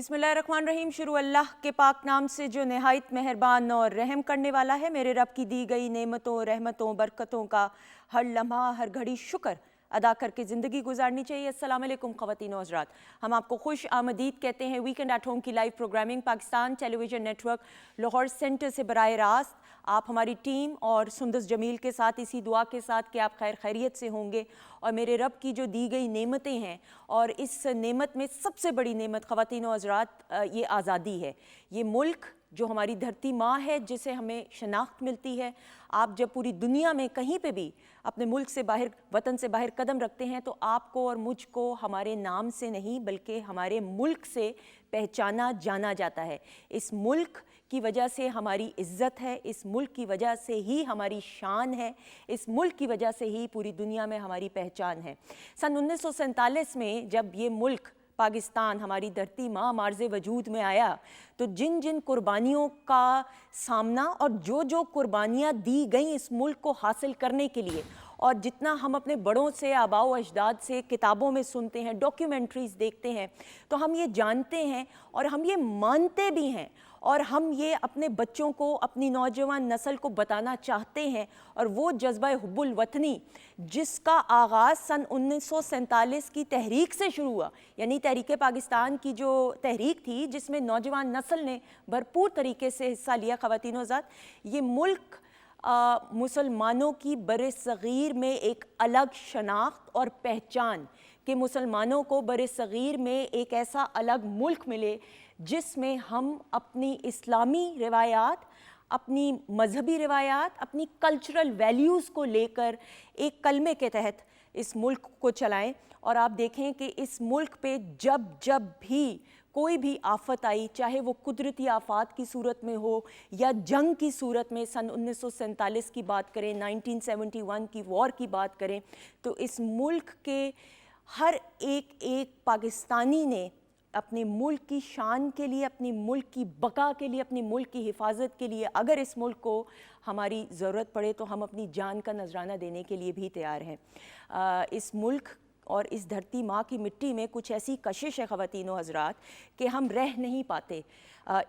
बिस्मिल्लाहिर्रहमानिर्रहीम। शुरू अल्लाह के पाक नाम से जो नहायत मेहरबान और रहम करने वाला है। मेरे रब की दी गई नेमतों, रहमतों, बरकतों का हर लम्हा हर घड़ी शुक्र अदा करके ज़िंदगी गुजारनी चाहिए। अस्सलाम वालेकुम ख़वातीन व हज़रात, हम आपको खुश आमदीद कहते हैं वीकेंड एट होम की live programming Pakistan television network Lahore centre से बराह रास्त आप हमारी टीम और सुंदस जमील के साथ इसी दुआ के साथ कि आप खैर खैरियत से होंगे और मेरे रब की जो दी गई नेमतें हैं, और इस नेमत में सबसे बड़ी नेमत ख़वातीन व हज़रात ये आज़ादी है। ये मुल्क जो हमारी धरती माँ है, जिसे हमें शनाख्त मिलती है। आप जब पूरी दुनिया में कहीं पे भी अपने मुल्क से बाहर, वतन से बाहर कदम रखते हैं तो आपको और मुझको हमारे नाम से नहीं बल्कि हमारे मुल्क से पहचाना जाना जाता है। इस मुल्क की वजह से हमारी इज़्ज़त है, इस मुल्क की वजह से ही हमारी शान है, इस मुल्क की वजह से ही पूरी दुनिया में हमारी पहचान है। सन 1947 में जब ये मुल्क पाकिस्तान हमारी धरती माँ मार्ज़े वजूद में आया तो जिन जिन कुर्बानियों का सामना और जो जो कुर्बानियाँ दी गई इस मुल्क को हासिल करने के लिए, और जितना हम अपने बड़ों से, आबाओ अजदाद से किताबों में सुनते हैं, डॉक्यूमेंट्रीज़ देखते हैं, तो हम ये जानते हैं और हम ये मानते भी हैं और हम ये अपने बच्चों को, अपनी नौजवान नस्ल को बताना चाहते हैं। और वो जज्बा हुब्बुल वतनी जिसका आगाज़ सन 1947 की तहरीक से शुरू हुआ, यानी तहरीक पाकिस्तान की जो तहरीक थी जिसमें नौजवान नस्ल ने भरपूर तरीके से हिस्सा लिया। ख़वातीन व हज़रात, ये मुल्क मुसलमानों की बरे-सग़ीर में एक अलग शनाख्त और पहचान कि मुसलमानों को बरे-सग़ीर में एक ऐसा अलग मुल्क मिले जिसमें हम अपनी इस्लामी रिवायात, अपनी मजहबी रिवायात, अपनी कल्चरल वैल्यूज़ को लेकर एक कलमे के तहत इस मुल्क को चलाएं। और आप देखें कि इस मुल्क पे जब जब भी कोई भी आफत आई, चाहे वो कुदरती आफात की सूरत में हो या जंग की सूरत में, सन 1947 की बात करें, 1971 की वॉर की बात करें, तो इस मुल्क के हर एक पाकिस्तानी ने अपने मुल्क की शान के लिए, अपनी मुल्क की बका के लिए, अपनी मुल्क की हिफाजत के लिए, अगर इस मुल्क को हमारी ज़रूरत पड़े तो हम अपनी जान का नजराना देने के लिए भी तैयार हैं। इस मुल्क और इस धरती माँ की मिट्टी में कुछ ऐसी कशिश है ख़वातीन व हज़रात कि हम रह नहीं पाते।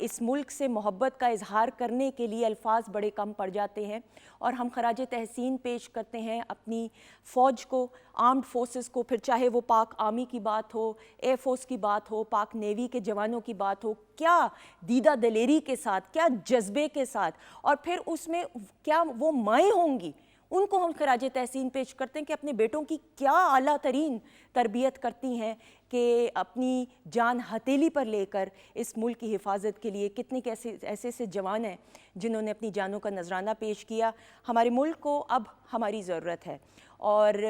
इस मुल्क से मोहब्बत का इजहार करने के लिए अल्फाज बड़े कम पड़ जाते हैं और हम खराज तहसीन पेश करते हैं अपनी फ़ौज को, आर्म्ड फोर्सेस को, फिर चाहे वो पाक आर्मी की बात हो, एयर फोर्स की बात हो, पाक नेवी के जवानों की बात हो। क्या दीदा दलेरी के साथ, क्या जज्बे के साथ, और फिर उसमें क्या वो माएँ होंगी, उनको हम खराज तहसीन पेश करते हैं कि अपने बेटों की क्या आला तरीन तरबियत करती हैं कि अपनी जान हथेली पर लेकर इस मुल्क की हिफाजत के लिए कितने कैसे ऐसे जवान हैं जिन्होंने अपनी जानों का नजराना पेश किया। हमारे मुल्क को अब हमारी ज़रूरत है और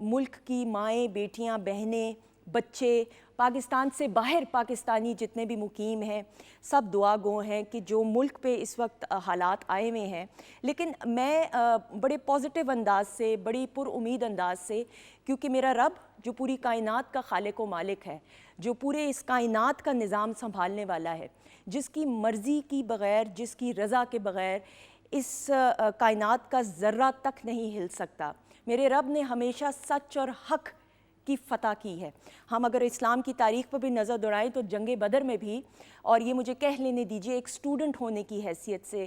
मुल्क की माएँ, बेटियाँ, बहनें, बच्चे, पाकिस्तान से बाहर पाकिस्तानी जितने भी मुकीम हैं, सब दुआ गो हैं कि जो मुल्क पे इस वक्त हालात आए हुए हैं, लेकिन मैं बड़े पॉजिटिव अंदाज से, बड़ी पुरउम्मीद अंदाज से, क्योंकि मेरा रब जो पूरी कायनात का खालिक व मालिक है, जो पूरे इस कायनात का निज़ाम संभालने वाला है, जिसकी मर्ज़ी की बग़ैर, जिसकी रज़ा के बग़ैर इस कायनात का ज़र्रा तक नहीं हिल सकता, मेरे रब ने हमेशा सच और हक़ की फ़तह की है। हम अगर इस्लाम की तारीख़ पर भी नज़र दौड़ाएँ तो जंग बदर में भी, और ये मुझे कह लेने दीजिए एक स्टूडेंट होने की हैसियत से,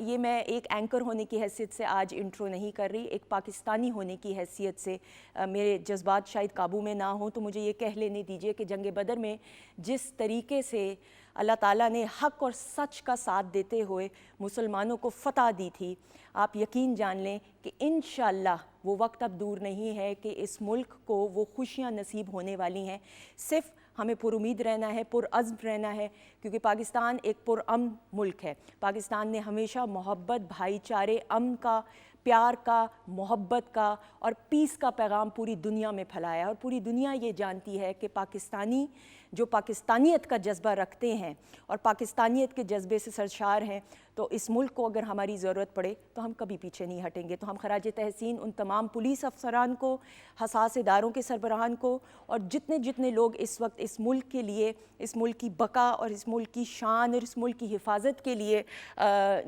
ये मैं एक एंकर होने की हैसियत से आज इंट्रो नहीं कर रही, एक पाकिस्तानी होने की हैसियत से मेरे जज्बात शायद काबू में ना हो, तो मुझे ये कह लेने दीजिए कि जंग बदर में जिस तरीके से अल्लाह ताला ने हक़ और सच का साथ देते हुए मुसलमानों को फ़तह दी थी, आप यकीन जान लें कि इंशाअल्लाह वो वक्त अब दूर नहीं है कि इस मुल्क को वो खुशियाँ नसीब होने वाली हैं। सिर्फ़ हमें पुरुमीद रहना है, पुरअज़्म रहना है, क्योंकि पाकिस्तान एक पुरअमन मुल्क है। पाकिस्तान ने हमेशा मोहब्बत, भाईचारे, अमन का, प्यार का, मोहब्बत का और पीस का पैगाम पूरी दुनिया में फैलाया, और पूरी दुनिया ये जानती है कि पाकिस्तानी जो पाकिस्तानियत का जज्बा रखते हैं और पाकिस्तानियत के जज्बे से सरशार हैं, तो इस मुल्क को अगर हमारी ज़रूरत पड़े तो हम कभी पीछे नहीं हटेंगे। तो हम खराज तहसीन उन तमाम पुलिस अफसरान को, हसास इदारों के सरबराहान को, और जितने जितने लोग इस वक्त इस मुल्क के लिए, इस मुल्क की बका और इस मुल्क की शान और इस मुल्क की हिफाजत के लिए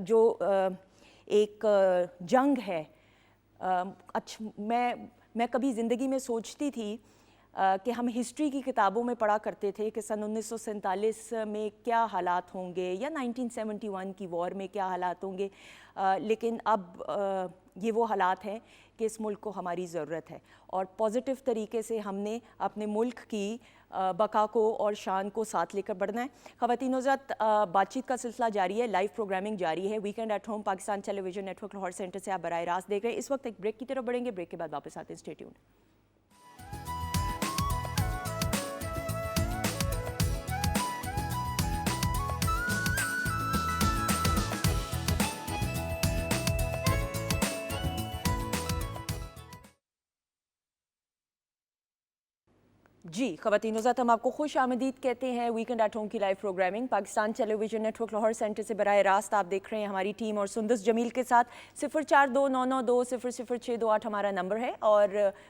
जो एक जंग है। अच्छा, मैं कभी ज़िंदगी में सोचती थी کہ ہم ہسٹری کی کتابوں میں پڑھا کرتے تھے کہ سن 1947 میں کیا حالات ہوں گے یا 1971 کی وار میں کیا حالات ہوں گے، لیکن اب یہ وہ حالات ہیں کہ اس ملک کو ہماری ضرورت ہے اور پازیٹیو طریقے سے ہم نے اپنے ملک کی بقا کو اور شان کو ساتھ لے کر بڑھنا ہے۔ خواتین حضرات، بات چیت کا سلسلہ جاری ہے، لائیو پروگرامنگ جاری ہے۔ Weekend at home Pakistan television network Lahore centre سے آپ براہ راست دیکھ رہے ہیں۔ اس وقت ایک بریک کی طرف بڑھیں گے، بریک کے بعد واپس آتے ہیں، اسٹے ٹیونڈ۔ جی خواتین حضرات، ہم آپ کو خوش آمدید کہتے ہیں ویکینڈ ایٹ ہوم کی live programming Pakistan television network Lahore centre سے براہ راست آپ دیکھ رہے ہیں ہماری ٹیم اور سندس جمیل کے ساتھ۔ 042992000628 ہمارا نمبر ہے اور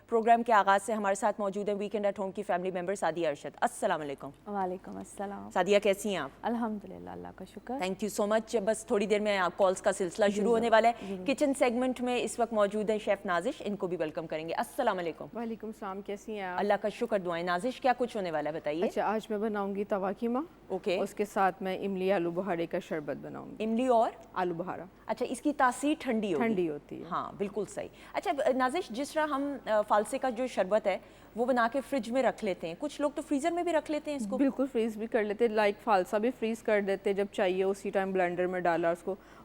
پروگرام کے آغاز سے ہمارے ساتھ موجود ہیں ویکینڈ ایٹ ہوم کی فیملی ممبر سعدیہ ارشد۔ السلام علیکم۔ وعلیکم السلام۔ سعدیہ کیسی ہیں آپ؟ الحمدللہ، اللہ کا شکر۔ تھینک یو سو مچ۔ بس تھوڑی دیر میں آپ کالز کا سلسلہ شروع ہونے والا ہے۔ کچن سیگمنٹ میں اس وقت موجود ہیں شیف نازش، ان کو بھی ویلکم کریں گے۔ السلام علیکم۔ وعلیکم السلام، کیسی ہیں آپ؟ اللہ کا شکر، دعائیں۔ نازش کیا کچھ ہونے والا ہے بتائیے۔ اچھا، آج میں بناؤں گی توا قیمہ، اوکے، اس کے ساتھ میں املی آلو بہارے کا شربت بناؤں گی۔ املی اور آلو بہارا اچھا، اس کی تاثیر ٹھنڈی ہوتی ہے۔ ہاں بالکل صحیح۔ اچھا نازش، جس طرح ہم فالسے کا جو شربت ہے وہ بنا کے فریج میں رکھ لیتے ہیں، کچھ لوگ تو فریزر میں بھی رکھ لیتے ہیں اس کو۔ بالکل فریز بھی کر لیتے، لائک فالسا بھی فریز کر دیتے، جب چاہیے اسی ٹائم بلینڈر میں ڈالا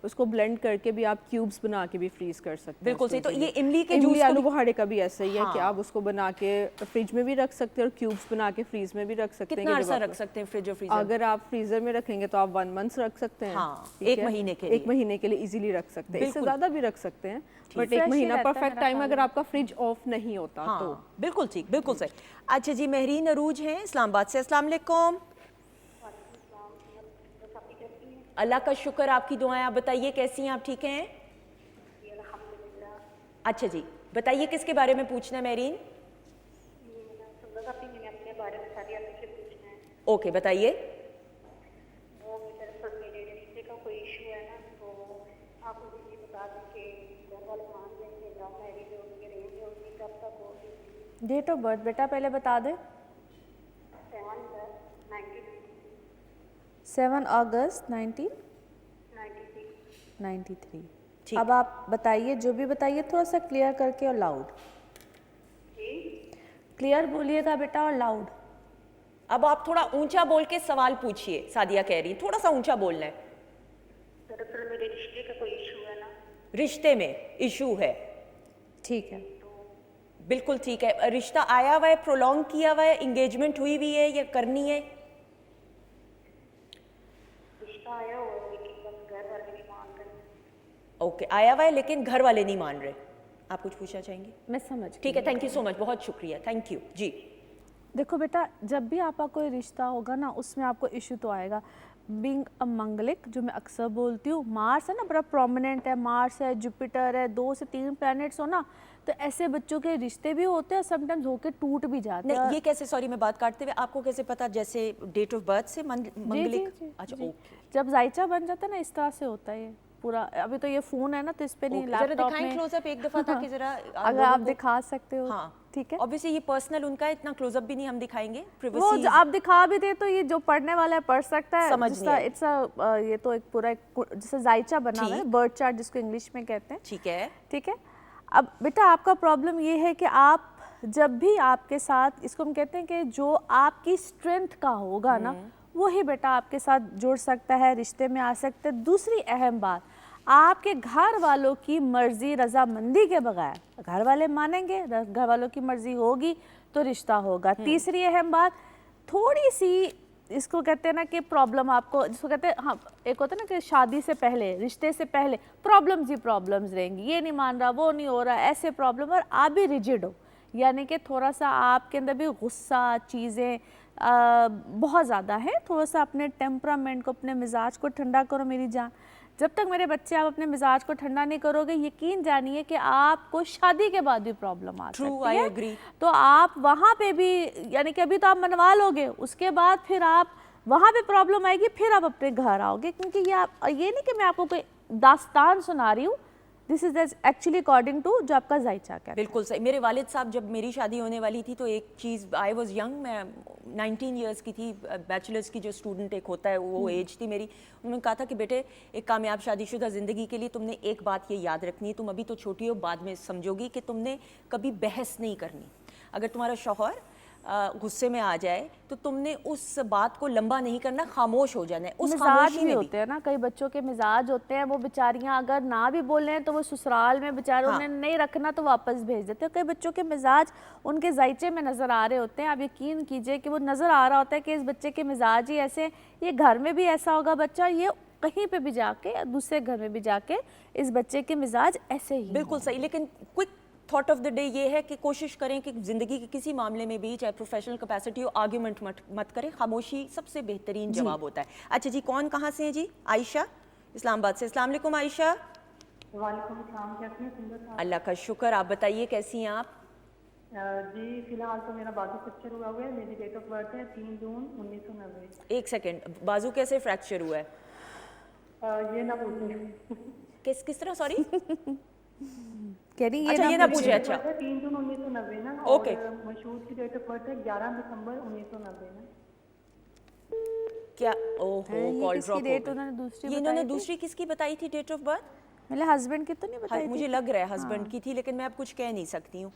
اس کو بلینڈ کر کے بھی آپ کیوبز بنا کے بھی فریز کر سکتے ہیں۔ بالکل صحیح۔ تو یہ املی کے جوس آلو بہارے کا بھی ایسا ہی ہے کہ آپ اس کو بنا کے فریج میں بھی رکھ سکتے ہیں اور کیوبز بنا کے فریز میں بھی رکھ سکتے ہیں۔ کتنا عرصہ رکھ سکتے ہیں فریج اور فریزر؟ اگر آپ فریزر میں رکھیں گے تو آپ 1 منتھ رکھ سکتے ہیں، ایک مہینے کے لیے ایزیلی رکھ سکتے ہیں، اس سے زیادہ بھی رکھ سکتے ہیں، بٹ 1 مہینہ پرفیکٹ ٹائم اگر آپ کا فریج آف نہیں ہوتا تو۔ بالکل ٹھیک، بالکل صحیح۔ اچھا جی، مہرین عروج ہیں اسلام آباد سے، السلام علیکم۔ اللہ کا شکر، آپ کی دعائیں۔ آپ بتائیے کیسی ہیں آپ؟ ٹھیک ہیں؟ اچھا جی، بتائیے کس کے بارے میں پوچھنا ہے مہرین؟ اوکے بتائیے۔ ڈیٹ آف برتھ بیٹا پہلے بتا دیں۔ 7 اگست 1993۔ اب آپ بتائیے، جو بھی بتائیے تھوڑا سا کلیئر کر کے اور لاؤڈ کلیئر بولیے گا بیٹا، اور لاؤڈ۔ اب آپ تھوڑا اونچا بول کے سوال پوچھئے، سعدیہ کہہ رہی ہیں تھوڑا سا اونچا بولنا ہے۔ دراصل میرے رشتے کا کوئی ایشو ہے نا۔ رشتے میں ایشو ہے؟ ٹھیک ہے، بالکل ٹھیک ہے۔ رشتہ آیا ہوا ہے، پرولونگ کیا ہوا ہے، انگیجمنٹ ہوئی ہوئی ہے یا کرنی ہے؟ رشتہ آیا ہوا ہے لیکن بس گھر والے نہیں مان رہے۔ اوکے، آیا ہوا ہے لیکن گھر والے نہیں مان رہے۔ آپ کچھ پوچھنا چاہیں گے؟ میں سمجھ گئی۔ ٹھیک ہے، تھینک یو سو مچ، بہت شکریہ، تھینک یو۔ جی دیکھو بیٹا، جب بھی آپ کا کوئی رشتہ ہوگا نا، اس میں آپ کو ایشو تو آئے گا۔ بینگ اے منگلک، جو میں اکثر بولتی ہوں، مارس ہے نا بڑا پرومیننٹ ہے، مارس ہے، جوپیٹر ہے، 2 سے 3 پلانٹس ہو نا، تو ایسے بچوں کے رشتے بھی ہوتے ہیں، سم ٹائمز ہو کے ٹوٹ بھی جاتے ہیں۔ نہیں، یہ کیسے، سوری میں بات کاٹتے ہوئے، آپ کو کیسے پتا؟ جیسے ڈیٹ آف برتھ سے منگلک؟ اچھا اوکے، جب ذائچہ بن جاتا ہے نا، اس طرح سے ہوتا ہے یہ پورا۔ ابھی تو یہ فون ہے نا تو اس پہ نہیں، لیپ ٹاپ دکھائیں کلوز اپ ایک دفعہ تاکہ ذرا اگر آپ دکھا سکتے ہو۔ ہاں ٹھیک ہے، obviously یہ پرسنل ان کا اتنا کلوز اپ بھی نہیں ہم دکھائیں گے، وہ آپ دکھا بھی دے تو یہ جو پڑھنے والا ہے پڑھ سکتا ہے۔ سمجھ یہ تو ایک پورا جیسے ذائچہ بنا ہوا ہے، برتھ چارٹ جس کو انگلش میں کہتے ہیں۔ ٹھیک ہے، ٹھیک ہے۔ اب بیٹا آپ کا پرابلم یہ ہے کہ آپ جب بھی آپ کے ساتھ، اس کو ہم کہتے ہیں کہ جو آپ کی اسٹرینتھ کا ہوگا نا، وہی بیٹا آپ کے ساتھ جڑ سکتا ہے، رشتے میں آ سکتے۔ دوسری اہم بات، آپ کے گھر والوں کی مرضی رضامندی کے بغیر، گھر والے مانیں گے، گھر والوں کی مرضی ہوگی تو رشتہ ہوگا۔ تیسری اہم بات، تھوڑی سی اس کو کہتے ہیں نا کہ پرابلم آپ کو، جس کو کہتے ہیں، ہاں ایک ہوتا ہے نا کہ شادی سے پہلے، رشتے سے پہلے پرابلمز ہی پرابلمز رہیں گی، یہ نہیں مان رہا، وہ نہیں ہو رہا، ایسے پرابلم، اور آپ بھی ریجڈ ہو، یعنی کہ تھوڑا سا آپ کے اندر بھی غصہ، چیزیں بہت زیادہ ہیں۔ تھوڑا سا اپنے ٹیمپرامنٹ کو، اپنے مزاج کو ٹھنڈا کرو میری جان۔ جب تک میرے بچے آپ اپنے مزاج کو ٹھنڈا نہیں کرو گے، یقین جانیے کہ آپ کو شادی کے بعد بھی پرابلم آ سکتی ہے۔ تو آپ وہاں پہ بھی، یعنی کہ ابھی تو آپ منوا لو گے، اس کے بعد پھر آپ وہاں پہ پرابلم آئے گی، پھر آپ اپنے گھر آؤ گے، کیونکہ یہ نہیں کہ میں آپ کو کوئی داستان سنا رہی ہوں، this is actually according to जो आपका जायचा कहता है। बिल्कुल सही। मेरे वालिद साहब जब मेरी शादी होने वाली थी तो एक चीज़, आई वॉज यंग, मैं 19 ईयर्स की थी, बैचलर्स की जो स्टूडेंट एक होता है वो एज थी मेरी। उन्होंने कहा था कि बेटे एक कामयाब शादीशुदा ज़िंदगी के लिए तुमने एक बात ये याद रखनी है, तुम अभी तो छोटी हो, बाद में समझोगी, कि तुमने कभी बहस नहीं करनी। अगर तुम्हारा शौहर गुस्से में आ जाए तो तुमने उस बात को लंबा नहीं करना, खामोश हो जाना है। उस मिजाज खामोशी भी में भी होते हैं ना, कई बच्चों के मिजाज होते हैं, वो बेचारियां अगर ना भी बोलें तो वो ससुराल में बेचारों हाँ। ने नहीं रखना तो वापस भेज देते हैं। कई बच्चों के मिजाज उनके जायचे में नज़र आ रहे होते हैं। आप यकीन कीजिए कि वो नज़र आ रहा होता है कि इस बच्चे के मिजाज ही ऐसे, ये घर में भी ऐसा होगा बच्चा, ये कहीं पे भी जाके या दूसरे घर में भी जाके इस बच्चे के मिजाज ऐसे ही। बिल्कुल सही। लेकिन quick thought of the day ये है कि कोशिश करें कि ज़िंदगी के किसी मामले में भी, चाहे प्रोफेशनल कैपेसिटी हो, आर्ग्यूमेंट मत करें। खामोशी सबसे बेहतरीन जवाब होता है। अच्छा जी, कौन कहाँ से हैं जी? आयशा इस्लामाबाद से। अस्सलाम वालेकुम आयशा। वालेकुम अस्सलाम, कैसी हैं सुंदर साहब? अल्लाह का शुक्र, आप बताइए कैसी हैं आप? जी फिलहाल तो मेरा बाजू फ्रैक्चर हुआ है। मेरी डेट ऑफ बर्थ है 3 जून 1990। एक सेकेंड, बाजू कैसे फ्रैक्चर हुआ है? ये ना पूछे। किस तरह? सॉरी। कह रही अच्छा, ये ना पूछे। अच्छा 3 जून 1990 ना। ओके। और मशहूर की डेट ऑफ बर्थ है 11 दिसंबर 1990 ना। क्या? ओहो, ये कॉल किसकी ड्रॉप हो डेट गई। उन्होंने दूसरी ये बताई इन्होंने थी? दूसरी किसकी बताई थी डेट ऑफ बर्थ? मेरे हस्बैंड की तो नहीं बताई मुझे थी? लग रहा है हस्बैंड की थी, लेकिन मैं अब कुछ कह नहीं सकती हूँ।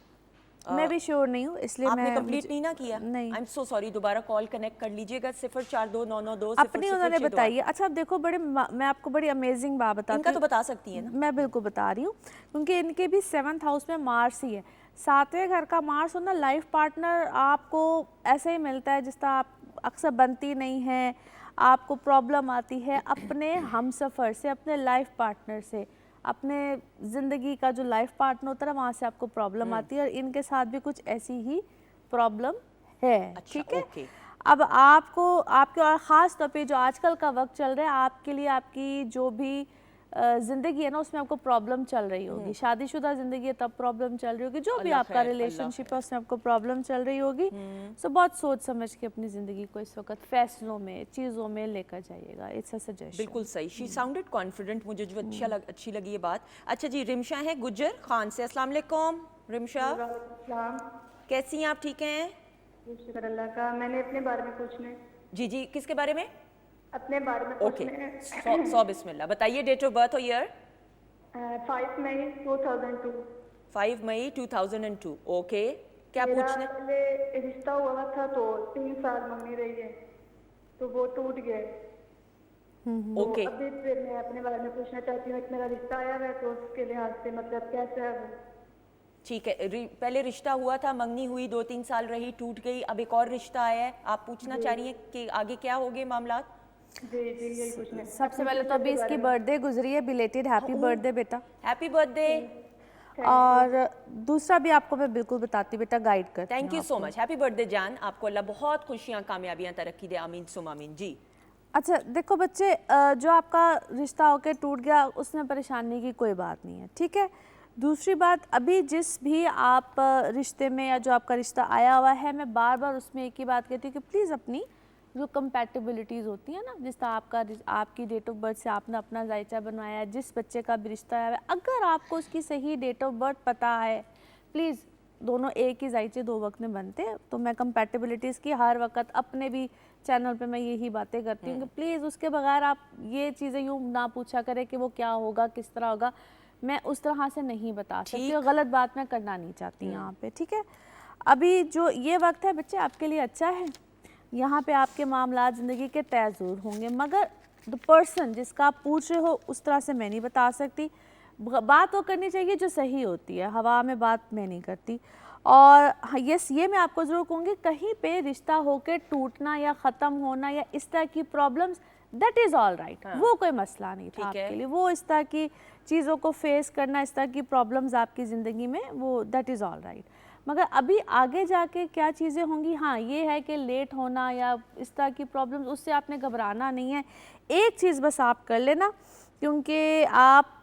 मैं भी श्योर नहीं हूँ, इसलिए आपने मैं कंप्लीट नहीं ना किया? नहीं। आई एम सो सॉरी। दोबारा कॉल कनेक्ट कर लीजिएगा। 042992 अपनी उन्होंने बताई है। अच्छा, अब देखो मैं आपको बड़ी अमेजिंग बात बताती इनका हूँ। तो बता सकती है ना? मैं बिल्कुल बता रही हूँ, क्योंकि इनके भी 7th हाउस में मार्स ही है। 7वें घर का मार्स हो ना, लाइफ पार्टनर आपको ऐसे ही मिलता है जिस तरह आप अक्सर बनती नहीं है, आपको प्रॉब्लम आती है अपने हमसफ़र से, अपने लाइफ पार्टनर से, अपने ज़िंदगी का जो लाइफ पार्टनर होता है वहाँ से आपको प्रॉब्लम आती है, और इनके साथ भी कुछ ऐसी ही प्रॉब्लम है। अच्छा, ठीक है। ओके। अब आपको आपके, और ख़ास तौर पे जो आजकल का वक्त चल रहा है, आपके लिए आपकी जो भी ज़िंदगी है ना, उसमें आपको प्रॉब्लम चल रही होगी। शादीशुदा ज़िंदगी है तब प्रॉब्लम चल रही होगी, जो भी अल्लाह आपका खैर, रिलेशनशिप है उसमें आपको प्रॉब्लम चल रही होगी। सो बहुत सोच समझ के अपनी ज़िंदगी को इस वक्त फैसलों में, चीज़ों में लेकर जाइएगा। It's a suggestion. बिल्कुल सही। शी साउंडेड कॉन्फिडेंट, मुझे जो अच्छी लगी ये बात। अच्छा जी, रिमशा है गुज्जर खान से। अस्सलाम वालेकुम रिमशा, कैसी हैं आप? ठीक हैं? शुक्र अल्लाह का। मैंने अपने बारे में पूछना है। जी, किसके बारे में? अपने बारे में ओके, पूछना है। 100 बिस्मिल्लाह। बताइए डेट ऑफ बर्थ और ईयर। 5 मई 2002। 5 मई 2002। ओके, क्या मेरा पूछना है? पहले रिश्ता हुआ था तो 3 साल मम्मी रही है, तो वो टूट गए। ओके, तो अभी फिर मैं अपने बारे में पूछना चाहती हूँ कि मेरा रिश्ता आया है तो उसके लिहाज से मतलब कैसा है वो? ठीक है। पहले रिश्ता हुआ था, मंगनी हुई, 2-3 साल रही, टूट गई, अब एक और रिश्ता आया है। आप पूछना चाह रही हैं कि आगे क्या होंगे मामला? जी यही पूछना है। सबसे पहले तो अभी इसकी बर्थडे गुजरी है, बिलेटेड हैप्पी बर्थडे बेटा। Happy birthday. और दूसरा भी आपको मैं बिल्कुल बताती हूँ बेटा, गाइड करती हूँ। Thank you so much. Happy birthday जान। आपको अल्लाह बहुत खुशियाँ, कामयाबियाँ, तरक्की दे। आमीन सुम आमीन जी। अच्छा देखो बच्चे, जो आपका रिश्ता होकर टूट गया उसमें परेशानी की कोई बात नहीं है, ठीक है। दूसरी बात, अभी जिस भी आप रिश्ते में या जो आपका रिश्ता आया हुआ है, मैं बार बार उसमें एक ही बात कहती हूँ कि प्लीज़ अपनी जो कंपैटिबिलिटीज़ होती हैं ना, जिस तरह आपकी डेट ऑफ बर्थ से आपने अपना जायचा बनवाया है, जिस बच्चे का भी रिश्ता है, अगर आपको उसकी सही डेट ऑफ बर्थ पता है, प्लीज़ दोनों एक ही जायचे 2 वक्त में बनते हैं। तो मैं कंपैटिबिलिटीज़ की हर वक्त अपने भी चैनल पे मैं यही बातें करती हूँ कि प्लीज़ उसके बगैर आप ये चीज़ें यूँ ना पूछा करें कि वो क्या होगा, किस तरह होगा। मैं उस तरह से नहीं बता सकती और गलत बात मैं करना नहीं चाहती यहाँ पे, ठीक है। अभी जो ये वक्त है बच्चे आपके लिए अच्छा है, यहाँ पे आपके मामला ज़िंदगी के तय ज़रूर होंगे, मगर द पर्सन जिसका आप पूछ रहे हो उस तरह से मैं नहीं बता सकती। बात वो करनी चाहिए जो सही होती है, हवा में बात मैं नहीं करती। और यस, ये मैं आपको ज़रूर कहूँगी, कहीं पे रिश्ता होकर टूटना या ख़त्म होना या इस तरह की problems, that is all right, वो कोई मसला नहीं था आपके लिए। वो इस तरह की चीज़ों को फेस करना, इस तरह की प्रॉब्लम्स आपकी ज़िंदगी में, वो दैट इज़ ऑल राइट। मगर अभी आगे जाके क्या चीज़ें होंगी, हाँ ये है कि लेट होना या इस तरह की प्रॉब्लम्स, उससे आपने घबराना नहीं है। एक चीज़ बस आप कर लेना क्योंकि आप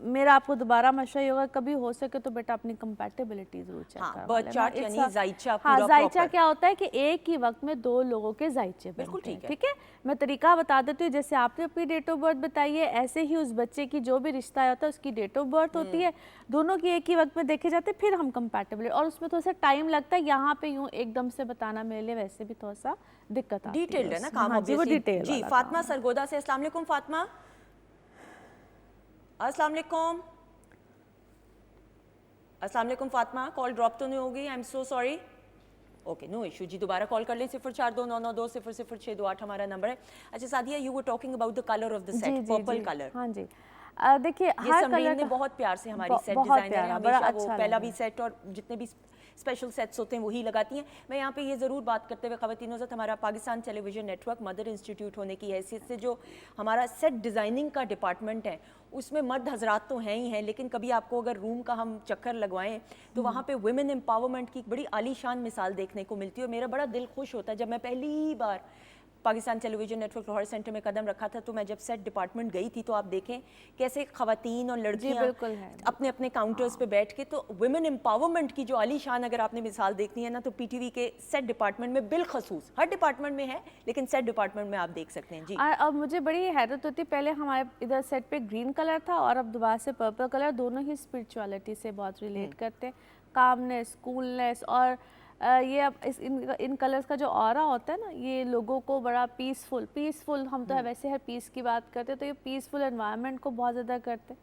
मेरा आपको दोबारा मशवरा ये होगा, कभी हो सके तो बेटा अपनी कंपैटिबिलिटी जरूर चेक हाँ, करवा birth लेना। chart It's यानी a- जायचा हाँ, पूरा जायचा proper। क्या होता है कि एक ही वक्त में 2 लोगों के जायचे बिल्कुल बनते हैं, ठीक है। ठीक है। मैं तरीका बता देती हूँ, जैसे आपने अपनी डेट ऑफ बर्थ बताई है, ऐसे ही उस बच्चे की जो भी रिश्ता होता है उसकी डेट ऑफ बर्थ होती है, दोनों की एक ही वक्त में देखे जाते हैं, फिर हम कंपैटिबिलिटी, और उसमें थोड़ा सा टाइम लगता है। यहाँ पे यूँ एकदम से बताना मेरे लिए वैसे भी थोड़ा सा दिक्कत आती है। डिटेल्ड है ना उसमें। काम हाँ जी, वो obviously। डिटेल जी वाला फातिमा काम है। सरगोदा से, अस्सलाम वालेकुम फातिमा। अस्सलाम वालेकुम। अस्सलाम वालेकुम फातिमा, कॉल ड्रॉप तो नहीं होगी? I am so sorry. Okay, no issue जी, दोबारा कॉल कर लें। 042992000628 हमारा नंबर है। अच्छा Sadia, you were talking about the colour of the जी, सेट, जी, पर्पल जी। कलर। हाँ जी, देखिए ये हर समरीन कलर ने का बहुत प्यार से हमारी सेट बहुत डिजाइनर है, प्यारा, बड़ा हमेशा वो अच्छा पहला लगा। भी सेट और जितने भी स्पेशल सेट्स होते हैं वही लगाती हैं। मैं यहाँ पे ये ज़रूर बात करते हुए ख़वातीन हज़रत, हमारा Pakistan television network mother institute होने की हैसियत से जो हमारा सेट डिज़ाइनिंग का डिपार्टमेंट है उसमें मर्द हजरात तो हैं ही हैं, लेकिन कभी आपको अगर रूम का हम चक्कर लगवाएं तो वहाँ पे वुमेन एम्पावरमेंट की एक बड़ी आलीशान मिसाल देखने को मिलती है। और मेरा बड़ा दिल खुश होता है जब मैं पहली बार Pakistan television network Lahore centre में कदम रखा था, तो मैं जब सेट डिपार्टमेंट गई थी तो आप देखें कैसे ख़वातीन और लड़कियाँ बिल्कुल है। अपने अपने काउंटर्स पे बैठ के, तो वुमेन एम्पावरमेंट की जो आलीशान अगर आपने मिसाल देखनी है ना, तो पीटीवी के सेट डिपार्टमेंट में बिलखसूस, हर डिपार्टमेंट में है लेकिन सेट डिपार्टमेंट में आप देख सकते हैं। जी और अब मुझे बड़ी हैरत होती, पहले हमारे इधर सेट पे ग्रीन कलर था और अब दोबारा से पर्पल कलर, दोनों ही स्पिरिचुअलिटी से बहुत रिलेट करते हैं, कामनेस, कूलनेस। और ये अब इन कलर्स का जो ऑरा होता है ना, ये लोगों को बड़ा पीसफुल हम तो वैसे हर पीस की बात करते हैं, तो ये पीसफुल एनवायरनमेंट को बहुत ज़्यादा करते हैं।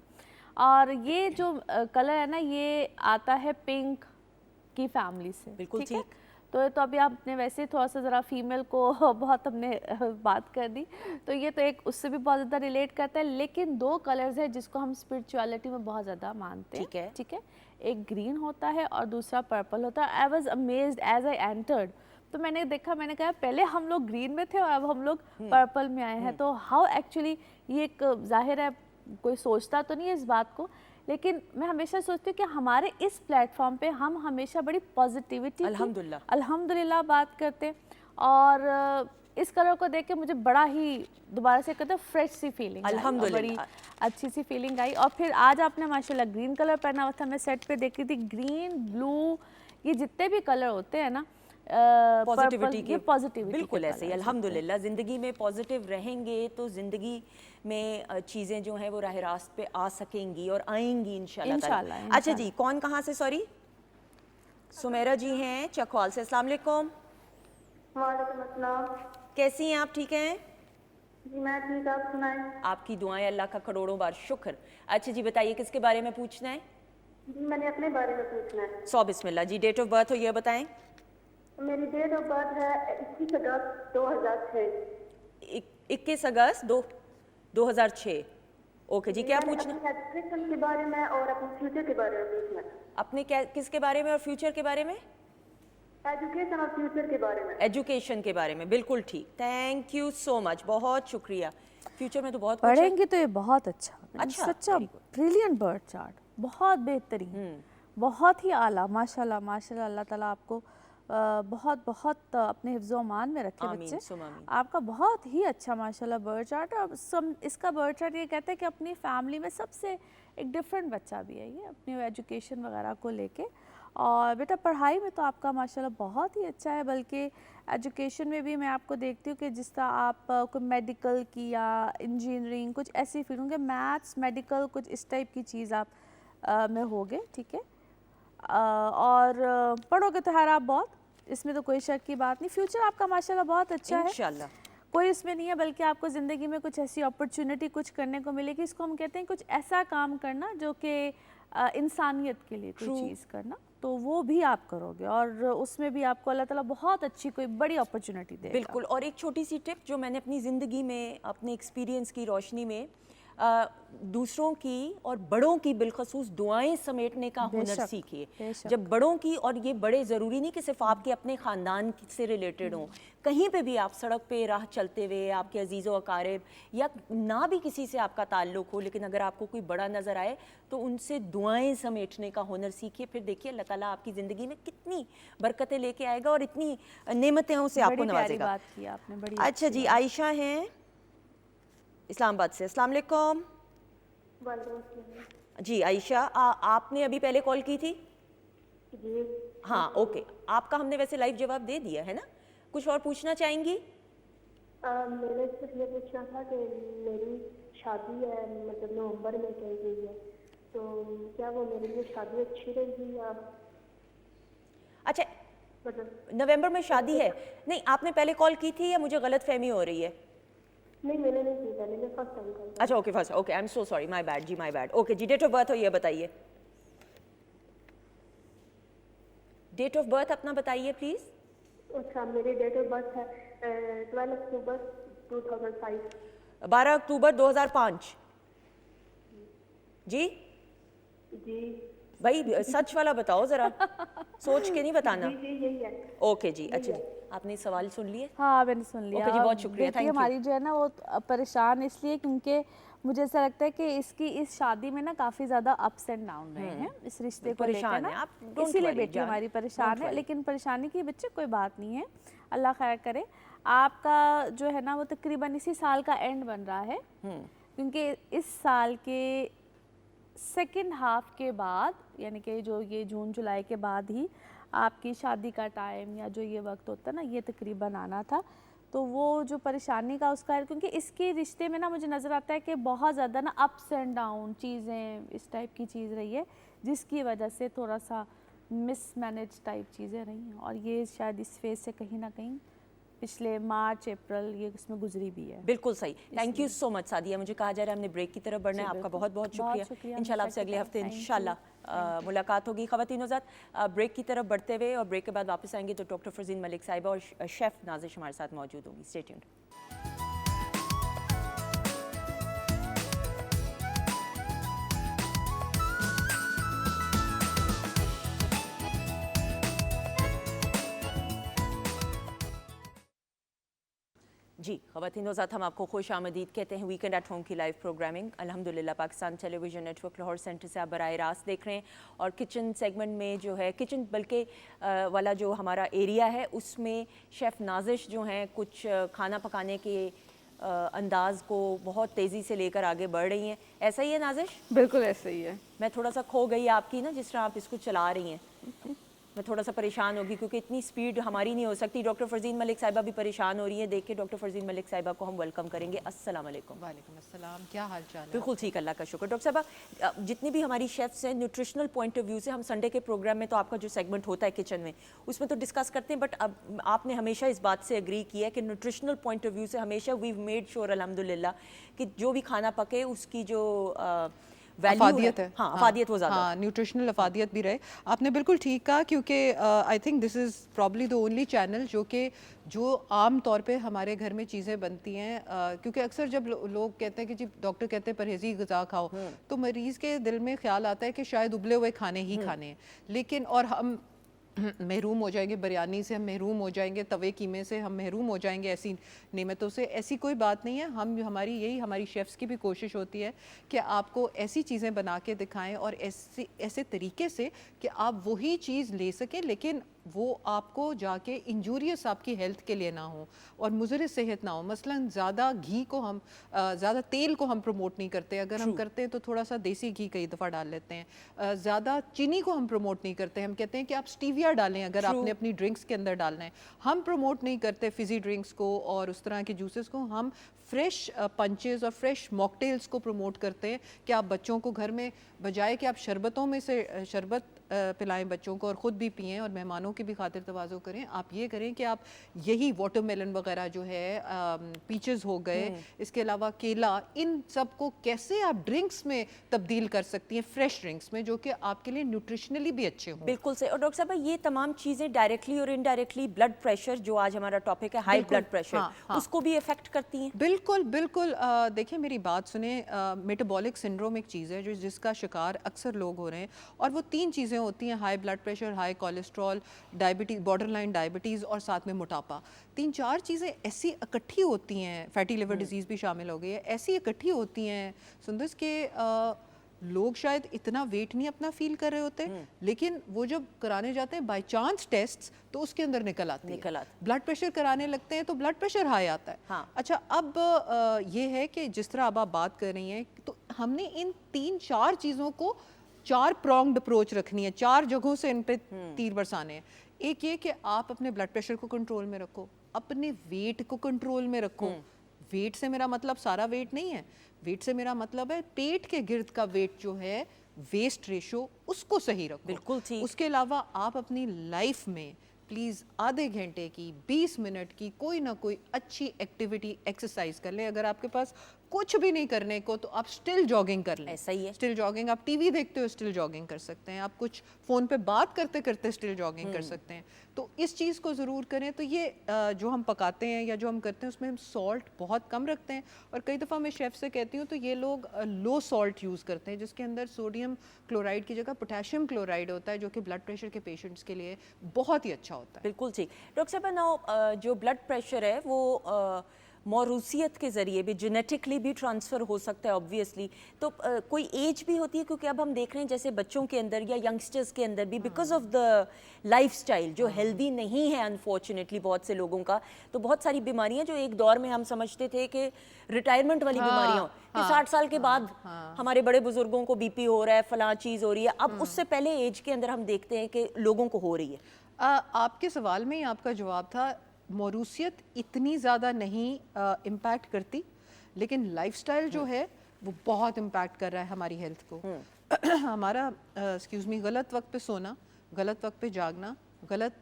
और ये जो कलर है ना, ये आता है पिंक की फैमिली से। बिल्कुल है? ठीक। तो अभी आपने वैसे थोड़ा सा ज़रा फीमेल को बहुत हमने बात कर दी, तो ये तो एक उससे भी बहुत ज़्यादा रिलेट करता है। लेकिन 2 कलर्स है जिसको हम स्पिरिचुअलिटी में बहुत ज़्यादा मानते हैं। ठीक है। ठीक है, एक ग्रीन होता है और दूसरा पर्पल होता है। I was amazed as I entered, तो मैंने देखा, मैंने कहा पहले हम लोग ग्रीन में थे और अब हम लोग पर्पल में आए हैं। तो हाउ एक्चुअली ये एक ज़ाहिर है कोई सोचता तो नहीं है इस बात को, लेकिन मैं हमेशा सोचती हूँ कि हमारे इस प्लेटफॉर्म पे हम हमेशा बड़ी पॉजिटिविटी अल्हम्दुलिल्लाह बात करते हैं। और इस कलर को देख के मुझे बड़ा ही दोबारा से कहते हैं फ्रेश सी फीलिंग, बड़ी अच्छी सी फीलिंग आई। और फिर आज आपने माशाल्लाह ग्रीन कलर पहना हुआ था, मैं सेट पे देख रही थी ग्रीन, ब्लू, ये जितने भी कलर होते हैं ना पॉजिटिविटी के, पॉजिटिविटी बिल्कुल ऐसे ही। अल्हम्दुलिल्लाह ज़िंदगी में पॉजिटिव रहेंगे तो ज़िंदगी में चीज़ें जो हैं वो राह रास्त पे आ सकेंगी और आएंगी इंशाल्लाह। अच्छा जी, कौन कहाँ से? सॉरी, सुमेरा जी हैं चकवाल से। अस्सलाम वालेकुम। वालेकुम अस्सलाम। कैसी हैं आप? ठीक हैं जी मैं ठीक, आप सुनाएं। आपकी दुआएं अल्लाह का करोड़ों बार शुक्र। अच्छा जी, बताइए किसके बारे में पूछना है? जी मैंने अपने बारे में पूछना है। 100 बिस्मिल्लाह जी। डेट ऑफ बर्थ हो ये बताएं। मेरी डेट ऑफ बर्थ है 21 अगस्त 2006। 21 अगस्त 2006। ओके जी, क्या पूछना? अपने एजुकेशन के बारे में और अपने फ्यूचर के बारे में पूछना है। अपने क्या, किसके बारे में और फ्यूचर के बारे में? एजुकेशन और फ्यूचर के बारे में। एजुकेशन के बारे में, बिल्कुल ठीक। थैंक यू सो मच, बहुत शुक्रिया। फ्यूचर में तो बहुत कुछ है। पढ़ेंगे तो ये बहुत अच्छा, अच्छा, सच्चा ब्रिलियंट बर्थ चार्ट, बहुत बेहतरीन, बहुत ही आला, माशाल्लाह माशाल्लाह। अल्लाह ताला आपको बहुत बहुत अपने हिफ्ज़ो अमान में रखे आमीन, बच्चे। सुम आमीन। आपका बहुत ही अच्छा माशाल्लाह बर्थ चार्ट। और इसका बर्थ चार्ट ये कहते हैं कि अपनी फैमिली में सबसे एक डिफरेंट बच्चा भी है ये, अपनी एजुकेशन वगैरह को लेके। और बेटा पढ़ाई में तो आपका माशाल्लाह बहुत ही अच्छा है, बल्कि एजुकेशन में भी मैं आपको देखती हूँ कि जिस तरह आप कोई मेडिकल की या इंजीनियरिंग कुछ ऐसी फील्ड होंगे, मैथ्स मेडिकल कुछ इस टाइप की चीज़ आप में होगे। ठीक है, और पढ़ोगे तो खैर आप बहुत, इसमें तो कोई शक की बात नहीं। फ्यूचर आपका माशाल्लाह बहुत अच्छा है, इंशाल्लाह। कोई इसमें नहीं है, बल्कि आपको ज़िंदगी में कुछ ऐसी अपॉर्चुनिटी कुछ करने को मिलेगी। इसको हम कहते हैं कुछ ऐसा काम करना जो कि इंसानियत के लिए कोई चीज़ करना, तो वो भी आप करोगे और उसमें भी आपको अल्लाह ताला बहुत अच्छी कोई बड़ी अपॉर्चुनिटी देगा। बिल्कुल। और एक छोटी सी टिप जो मैंने अपनी ज़िंदगी में अपने एक्सपीरियंस की रोशनी में दूसरों की और बड़ों की बिलखसूस दुआएं समेटने का हुनर सीखिए। जब बड़ों की, और ये बड़े ज़रूरी नहीं कि सिर्फ आपके अपने ख़ानदान से रिलेटेड हों, कहीं पे भी आप सड़क पे राह चलते हुए आपके अजीज़ व अकारिब या ना भी किसी से आपका ताल्लुक़ हो, लेकिन अगर आपको कोई बड़ा नज़र आए तो उनसे दुआएं समेटने का हुनर सीखिए। फिर देखिए अल्लाह ताला आपकी ज़िंदगी में कितनी बरकतें लेके आएगा और इतनी नेमतें उनसे आपको नवाजेगा। बात की आपने, बड़ी अच्छा जी, आयशा हैं اسلام آباد سے. السلام علیکم. وعلیکم السلام. جی عائشہ, آپ نے ابھی پہلے کال کی تھی؟ جی ہاں اوکے, آپ کا ہم نے ویسے لائیو جواب دے دیا ہے نا. کچھ اور پوچھنا چاہیں گی؟ میں نے صرف یہ پوچھنا تھا کہ میری شادی ہے مطلب نومبر میں کی گئی ہے, تو کیا وہ میرے لیے شادی اچھی رہے گی یا اچھا مطلب نومبر میں شادی ہے. نہیں, آپ نے پہلے کال کی تھی یا مجھے غلط فہمی ہو رہی ہے؟ نہیں میں نے نہیں کی پہلے, میں فرسٹ ٹائم کر. اچھا okay first, okay I am so sorry, my bad جی, مائی بیڈ. اوکے جی, ڈیٹ آف برتھ ہو یہ بتائیے, ڈیٹ آف برتھ اپنا بتائیے پلیز. اچھا میری ڈیٹ آف برتھ ہے 12 اکتوبر 2005. 12 اکتوبر 2005. جی جی بھائی سچ والا بتاؤ ذرا, سوچ کے نہیں بتانا. جی یہی ہے. اوکے جی, اچھا جی, آپ نے سوال سن لیے؟ ہاں میں نے سن لیا. اوکے جی, بہت شکریہ, بیٹی تھینک یو. ہماری جو ہے نا وہ پریشان اس لیے کیونکہ مجھے ایسا لگتا ہے کہ اس شادی میں نا کافی زیادہ اپس اینڈ ڈاؤن رہے ہیں اس رشتے کو لے کے نا, اسی لیے بیٹی ہماری پریشان ہے. لیکن پریشانی کی بچے کوئی بات نہیں ہے, اللہ خیر کرے. آپ کا جو ہے نا وہ تقریباً اسی سال کا اینڈ بن رہا ہے, کیونکہ اس سال کے سیکنڈ ہاف کے بعد یعنی کہ جو یہ جون جولائی کے بعد ہی آپ کی شادی کا ٹائم یا جو یہ وقت ہوتا ہے نا یہ تقریباً آنا تھا. تو وہ جو پریشانی کا اس کا ہے, کیونکہ اس کے رشتے میں نا مجھے نظر آتا ہے کہ بہت زیادہ نا اپس اینڈ ڈاؤن چیزیں اس ٹائپ کی چیز رہی ہے, جس کی وجہ سے تھوڑا سا مس مینیج ٹائپ چیزیں رہی ہیں. اور یہ شاید اس فیز سے کہیں نہ کہیں پچھلے مارچ اپریل یہ اس میں گزری بھی ہے. بالکل صحیح, تھینک یو سو مچ سعدیہ. مجھے کہا جا رہا ہے ہم نے بریک کی طرف بڑھنا ہے. آپ کا بہت بہت شکریہ. انشاءاللہ آپ سے اگلے ہفتے انشاءاللہ ملاقات ہوگی. خواتین حضرات, بریک کی طرف بڑھتے ہوئے اور بریک کے بعد واپس آئیں گے تو ڈاکٹر فرزین ملک صاحبہ اور شیف نازش ہمارے ساتھ موجود ہوں گی. Stay tuned. جی خواتین حضرات, ہم آپ کو خوش آمدید کہتے ہیں ویکنڈ ایٹ ہوم کی لائیو پروگرامنگ. الحمدللہ Pakistan television network Lahore centre سے آپ براہ راست دیکھ رہے ہیں. اور کچن سیگمنٹ میں جو ہے کچن بلکہ والا جو ہمارا ایریا ہے اس میں شیف نازش جو ہیں کچھ کھانا پکانے کے انداز کو بہت تیزی سے لے کر آگے بڑھ رہی ہیں. ایسا ہی ہے نازش؟ بالکل ایسا ہی ہے. میں تھوڑا سا کھو گئی آپ کی نا جس طرح آپ اس کو چلا رہی ہیں, میں تھوڑا سا پریشان ہوگی کیونکہ اتنی سپیڈ ہماری نہیں ہو سکتی. ڈاکٹر فرزین ملک صاحبہ بھی پریشان ہو رہی ہیں. دیکھ کے ڈاکٹر فرزین ملک صاحبہ کو ہم ویلکم کریں گے. السلام علیکم. وعلیکم السلام, کیا حال چال ہے؟ بالکل ٹھیک, اللہ کا شکر. ڈاکٹر صاحبہ جتنی بھی ہماری شیفس ہیں نیوٹریشنل پوائنٹ آف ویو سے, ہم سنڈے کے پروگرام میں تو آپ کا جو سیگمنٹ ہوتا ہے کچن میں اس میں تو ڈسکس کرتے ہیں, بٹ اب آپ نے ہمیشہ اس بات سے اگری کیا ہے کہ نیوٹریشنل پوائنٹ آف ویو سے ہمیشہ ویو میڈ شیور الحمدللہ کہ جو بھی کھانا پکے اس کی جو افادیت ہے, ہاں افادیت وہ زیادہ, ہاں نیوٹریشنل افادیت بھی رہے. آپ نے بالکل ٹھیک کہا, کیونکہ I think this is probably the only channel جو عام طور پہ ہمارے گھر میں چیزیں بنتی ہیں. کیونکہ اکثر جب لوگ کہتے ہیں کہ جی ڈاکٹر کہتے ہیں پرہیزی غذا کھاؤ, تو مریض کے دل میں خیال آتا ہے کہ شاید ابلے ہوئے کھانے ہی کھانے ہیں. لیکن اور ہم محروم ہو جائیں گے بریانی سے, ہم محروم ہو جائیں گے توے قیمے سے, ہم محروم ہو جائیں گے ایسی نعمتوں سے. ایسی کوئی بات نہیں ہے. ہماری شیفز کی بھی کوشش ہوتی ہے کہ آپ کو ایسی چیزیں بنا کے دکھائیں اور ایسے طریقے سے کہ آپ وہی چیز لے سکیں لیکن وہ آپ کو جا کے انجوریس آپ کی ہیلتھ کے لیے نہ ہو اور مضر صحت نہ ہو. مثلاً زیادہ گھی کو ہم زیادہ تیل کو ہم پروموٹ نہیں کرتے. اگر ہم کرتے ہیں تو تھوڑا سا دیسی گھی کئی دفعہ ڈال لیتے ہیں. زیادہ چینی کو ہم پروموٹ نہیں کرتے. ہم کہتے ہیں کہ آپ اسٹیویا ڈالیں اگر آپ نے اپنی ڈرنکس کے اندر ڈالنا ہے. ہم پروموٹ نہیں کرتے فزی ڈرنکس کو اور اس طرح کے جوسز کو. ہم فریش پنچز اور فریش موکٹیلز کو پروموٹ کرتے ہیں کہ آپ بچوں کو گھر میں بجائے کہ آپ شربتوں میں سے شربت پلائیں بچوں کو اور خود بھی پئیں اور مہمانوں کی بھی خاطر تواضع کریں, آپ یہ کریں کہ آپ یہی واٹر میلن وغیرہ جو ہے, پیچز ہو گئے, اس کے علاوہ کیلا, ان سب کو کیسے آپ ڈرنکس میں تبدیل کر سکتی ہیں, فریش ڈرنکس میں, جو کہ آپ کے لیے نیوٹریشنلی بھی اچھے ہوں. بالکل صحیح. اور ڈاکٹر صاحبہ یہ تمام چیزیں ڈائریکٹلی اور انڈائریکٹلی بلڈ پریشر جو آج ہمارا ٹاپک ہے ہائی بلڈ پریشر, اس کو بھی افیکٹ کرتی ہیں؟ بالکل بالکل. دیکھیں میری بات سنیں, میٹابولک سنڈروم ایک چیز ہے جس کا شکار اکثر لوگ ہو رہے ہیں, اور وہ 3 چیزیں ہوتی ہیں, high blood pressure, high cholesterol, diabetes, borderline diabetes اور ساتھ میں موٹاپا. 3-4 چیزیں ایسی اکٹھی ہوتی ہیں, فیٹی لیور ڈیزیز بھی شامل ہو گئی ہے, ایسی اکٹھی ہوتی ہیں سندس کہ لوگ شاید اتنا ویٹ نہیں اپنا فیل کر رہے ہوتے, لیکن وہ جب کرانے جاتے ہیں بائی چانس ٹیسٹ تو اس کے اندر نکل آتی ہے. بلڈ پریشر کرانے لگتے ہیں تو بلڈ پریشر ہائی آتا ہے. اچھا اب یہ ہے کہ جس طرح اب آپ بات کر رہی ہیں تو ہم نے ان 3-4 چیزوں کو 4 پرونگڈ اپروچ رکھنی ہے, 4 جگہوں سے ان پہ تیر برسانے ہیں. ایک یہ کہ آپ اپنے بلڈ پریشر کو کنٹرول میں رکھو, اپنے ویٹ کو کنٹرول میں رکھو. ویٹ سے میرا مطلب سارا ویٹ نہیں ہے, ویٹ سے میرا مطلب ہے پیٹ کے گرد کا ویٹ جو ہے, ویسٹ ریشو اس کو صحیح رکھو. بالکل ٹھیک. اس کے علاوہ آپ اپنی لائف میں پلیز آدھے گھنٹے کی 20 منٹ کی کوئی نہ کوئی اچھی ایکٹیویٹی ایکسرسائز کر لیں. اگر آپ کے پاس کچھ بھی نہیں کرنے کو تو آپ اسٹل جاگنگ کر لیں. ایسا ہی ہے. اسٹل جاگنگ, آپ ٹی وی دیکھتے ہو اسٹل جاگنگ کر سکتے ہیں, آپ کچھ فون پہ بات کرتے کرتے اسٹل جاگنگ کر سکتے ہیں. تو اس چیز کو ضرور کریں. تو یہ جو ہم پکاتے ہیں یا جو ہم کرتے ہیں اس میں ہم سالٹ بہت کم رکھتے ہیں, اور کئی دفعہ میں شیف سے کہتی ہوں تو یہ لوگ لو سالٹ یوز کرتے ہیں جس کے اندر سوڈیم کلورائڈ کی جگہ پوٹیشیم کلورائڈ ہوتا ہے, جو کہ بلڈ پریشر کے پیشنٹس کے لیے بہت ہی اچھا ہوتا ہے. بالکل ٹھیک. ڈاکٹر صاحبہ جو بلڈ پریشر ہے وہ موروثیت کے ذریعے بھی جینیٹکلی بھی ٹرانسفر ہو سکتا ہے آبویسلی, تو کوئی ایج بھی ہوتی ہے؟ کیونکہ اب ہم دیکھ رہے ہیں جیسے بچوں کے اندر یا ینگسٹرز کے اندر بھی because of the life style جو ہیلدی نہیں ہے انفارچونیٹلی بہت سے لوگوں کا, تو بہت ساری بیماریاں جو ایک دور میں ہم سمجھتے تھے کہ ریٹائرمنٹ والی بیماریاں کہ 60 سال کے بعد ہمارے بڑے بزرگوں کو بی پی ہو رہا ہے, فلاں چیز ہو رہی ہے, اب اس سے پہلے ایج کے اندر ہم دیکھتے ہیں کہ لوگوں کو ہو رہی ہے. آپ کے سوال میں ہی آپ کا جواب تھا, موروثیت اتنی زیادہ نہیں امپیکٹ کرتی, لیکن لائف سٹائل جو ہے وہ بہت امپیکٹ کر رہا ہے ہماری ہیلتھ کو. ہمارا غلط وقت پہ سونا, غلط وقت پہ جاگنا, غلط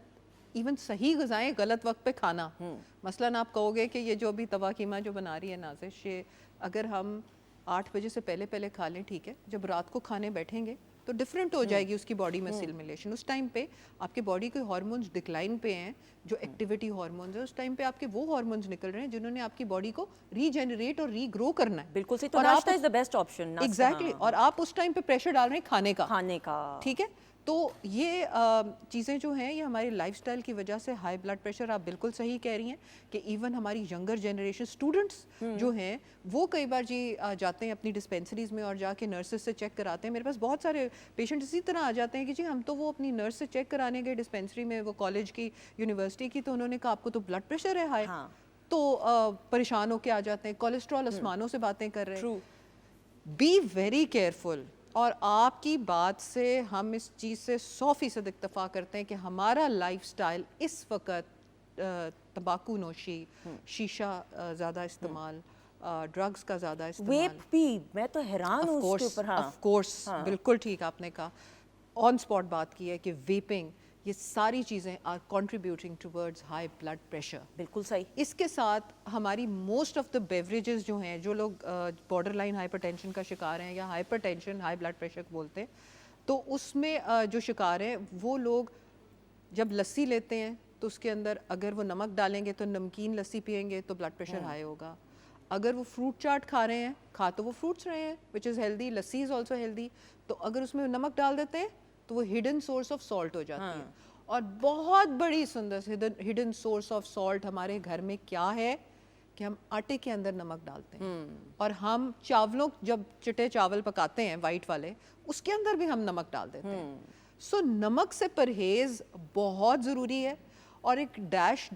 ایون صحیح غذائیں غلط وقت پہ کھانا. مثلاً آپ کہو گے کہ یہ جو ابھی توا قیمہ جو بنا رہی ہے نازش, یہ اگر ہم 8 بجے سے پہلے کھا لیں ٹھیک ہے, جب رات کو کھانے بیٹھیں گے تو ڈفرینٹ ہو جائے گی اس کی باڈی میں سیلمیلیشن. اس ٹائم پہ آپ کے باڈی کے ہارمونز ڈکلائن پہ ہیں, جو ایکٹیویٹی ہارمونز ہیں, اس ٹائم پہ آپ کے وہ ہارمونز نکل رہے ہیں جنہوں نے آپ کی باڈی کو ری جنریٹ اور ری گرو کرنا ہے. بالکل صحیح. تو ناشتہ از دا بیسٹ آپشن. ایگزیکٹلی. اور آپ اس ٹائم پہ پریشر ڈال رہے ہیں کھانے کا. ٹھیک ہے, تو یہ چیزیں جو ہیں یہ ہماری لائف سٹائل کی وجہ سے ہائی بلڈ پریشر, آپ بالکل صحیح کہہ رہی ہیں کہ ایون ہماری ینگر جنریشن اسٹوڈنٹس جو ہیں وہ کئی بار جاتے ہیں اپنی ڈسپینسریز میں اور جا کے نرسز سے چیک کراتے ہیں. میرے پاس بہت سارے پیشنٹ اسی طرح آ جاتے ہیں کہ جی ہم تو وہ اپنی نرس سے چیک کرانے گئے ڈسپینسری میں, وہ کالج کی یونیورسٹی کی, تو انہوں نے کہا آپ کو تو بلڈ پریشر ہے ہائی, تو پریشان ہو کے آ جاتے ہیں, کولیسٹرول آسمانوں سے باتیں کر رہے ہیں. Be very careful. اور آپ کی بات سے ہم اس چیز سے 100% اتفاق کرتے ہیں کہ ہمارا لائف سٹائل اس وقت تمباکو نوشی, شیشہ زیادہ استعمال, ڈرگز کا زیادہ استعمال, ویپ بھی, میں تو حیران ہوں اس کے اوپر. آف کورس بالکل ٹھیک آپ نے کہا, آن اسپاٹ بات کی ہے کہ ویپنگ, یہ ساری چیزیں are contributing towards high blood pressure. بالکل صحیح. اس کے ساتھ ہماری موسٹ آف دا بیوریجز جو ہیں, جو لوگ بارڈر لائن ہائپر ٹینشن کا شکار ہیں یا hypertension high blood pressure بولتے ہیں, تو اس میں جو شکار ہیں وہ لوگ جب لسی لیتے ہیں تو اس کے اندر اگر وہ نمک ڈالیں گے تو نمکین لسی پئیں گے تو بلڈ پریشر ہائی ہوگا. اگر وہ فروٹ چاٹ کھا رہے ہیں, کھا تو وہ فروٹس رہے ہیں which is healthy, lassi is also healthy, تو اگر اس میں نمک ڈال دیتے ہیں تو وہ ہڈن سورس آف سالٹ ہو جاتی ہے. اور بہت بڑی سندر ہڈن سورس آف سالٹ ہمارے گھر میں کیا ہے کہ ہم آٹے کے اندر نمک ڈالتے ہیں, اور ہم چاولوں جب چٹے چاول پکاتے ہیں وائٹ والے, اس کے اندر بھی ہم نمک ڈال دیتے ہیں. سو نمک سے پرہیز بہت ضروری ہے. اور ایک ڈیش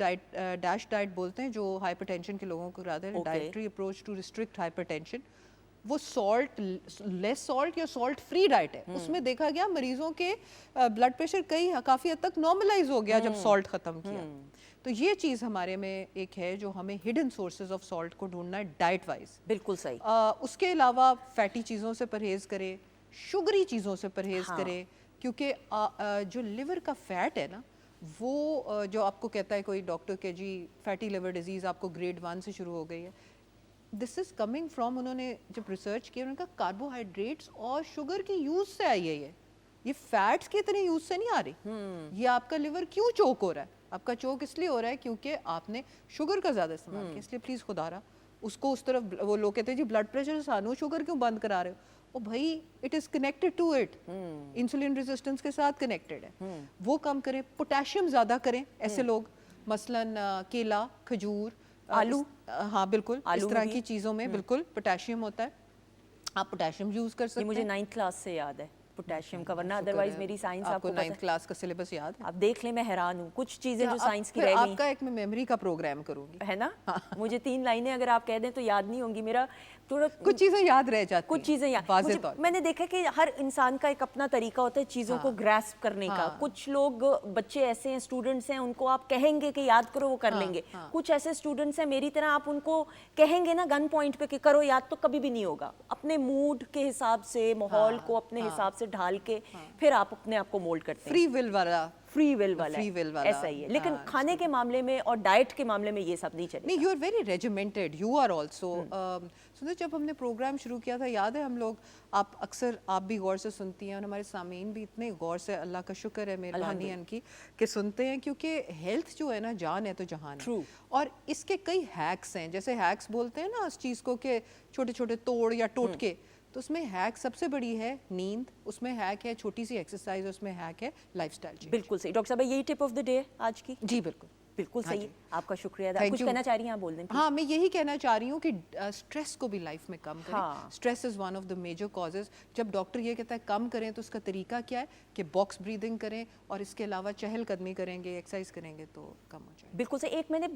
ڈائٹ بولتے ہیں جو ہائپر ٹینشن کے لوگوں کو کراتے ہیں, dietary approach to restrict hypertension. وہ سالٹ لیس سالٹ یا سالٹ فری ڈائٹ ہے. اس میں دیکھا گیا مریضوں کے بلڈ پریشر کافی حد تک نارملائز ہو گیا جب سالٹ ختم کیا. تو یہ چیز ہمارے میں ایک ہے جو ہمیں ہڈن سورسز آف سالٹ کو ڈھونڈنا ہے ڈائٹ وائز. بالکل صحیح. اس کے علاوہ فیٹی چیزوں سے پرہیز کرے, شوگری چیزوں سے پرہیز کرے, کیونکہ جو لیور کا فیٹ ہے نا, وہ جو آپ کو کہتا ہے کوئی ڈاکٹر کہ جی فیٹی لیور ڈیزیز آپ کو گریڈ 1 سے شروع ہو گئی ہے, دس از کمنگ فرام, انہوں نے جب ریسرچ کیا انہوں نے کہا کاربوہائیڈریٹس اور شوگر کی یوز سے آئی ہے. یہ فیٹس کے اتنے یوز سے نہیں آ رہی. یہ آپ کا لیور کیوں چوک ہو رہا ہے؟ آپ کا چوک اس لیے ہو رہا ہے کیونکہ آپ نے شوگر کا زیادہ استعمال کیا. اس لیے پلیز خدا رہا اس کو اس طرف, وہ لوگ کہتے ہیں جی بلڈ پریشر سانو شوگر کیوں بند کرا رہے ہو, او بھائی it is connected to it, insulin resistance کے ساتھ کنیکٹڈ ہے. وہ کم کریں. پوٹیشیم زیادہ کریں. ایسے لوگ مثلاً کیلا, کھجور, آلو, ہاں بالکل اس طرح کی چیزوں میں بالکل پوٹیشیم ہوتا ہے. आप पोटेशियम यूज़ कर सकते ये हैं। मुझे 9th क्लास से याद है पोटेशियम का, वरना अदरवाइज मेरी साइंस आपको पता 9th क्लास का सिलेबस याद है? आप देख लें, मैं हैरान हूँ कुछ चीज़ें जो साइंस की फिर रह गई आपका एक मैं मेमोरी का प्रोग्राम करूंगी, है ना। मुझे 3 लाइनें अगर आप कह दें तो याद नहीं होंगी, मेरा थोड़ा कुछ चीज़ें याद रह जाती कुछ चीज़ें याद वाज़े मुझे, तौर पे। मैंने देखा कि हर इंसान का एक अपना तरीका होता है चीज़ों को ग्रैस्प करने का। कुछ लोग बच्चे ऐसे हैं, स्टूडेंट्स हैं, उनको आप कहेंगे कि याद करो वो कर लेंगे। कुछ ऐसे स्टूडेंट्स हैं मेरी तरह, आप उनको कहेंगे ना गन पॉइंट पे कि करो याद, तो कभी भी नहीं होगा। अपने मूड के हिसाब से, माहौल को अपने हिसाब से ढाल के फिर आप अपने आप को मोल्ड करते हैं। फ्री विल वाला फ्री विल वाला free will वाला, ऐसा ही है। लेकिन खाने के मामले में और डाइट के मामले में ये सब नहीं चलेगा। नहीं, you are very regimented, you are also. सुंदर, जब हमने प्रोग्राम शुरू किया था, याद है हम लोग, आप अक्सर आप भी गौर से सुनती हैं और हमारे सामीन भी इतने गौर से, अल्लाह का शुक्र है, मेहरबानी है उनकी, कि सुनते हैं, क्योंकि हेल्थ जो है ना, जान है तो जहान है। True. और इसके कई हैक्स हैं, जैसे हैक्स बोलते हैं ना उस चीज़ को कि छोटे छोटे तोड़ या टोटके, तो उसमें हैक सबसे बड़ी है नींद, उसमें हैक है छोटी सी एक्सरसाइज, उसमें हैक है लाइफस्टाइल चेंज। बिल्कुल सही डॉक्टर साहब, यही टिप ऑफ द डे आज की। जी बिल्कुल बिल्कुल हाँ सही जी। है, आपका शुक्रिया। Thank कुछ you. कहना चाह रही हैं आप, बोल दें please। हाँ, मैं यही कहना चाह रही हूँ कि स्ट्रेस को भी लाइफ में कम करें। हाँ। Stress is one of the major causes. जब डॉक्टर ये कहता है कम करें, तो उसका तरीका क्या है कि बॉक्स ब्रीदिंग करें, और इसके अलावा चहलकदमी करेंगे, एक्सरसाइज करेंगे तो कम हो जाए। बिल्कुल से। एक मैंने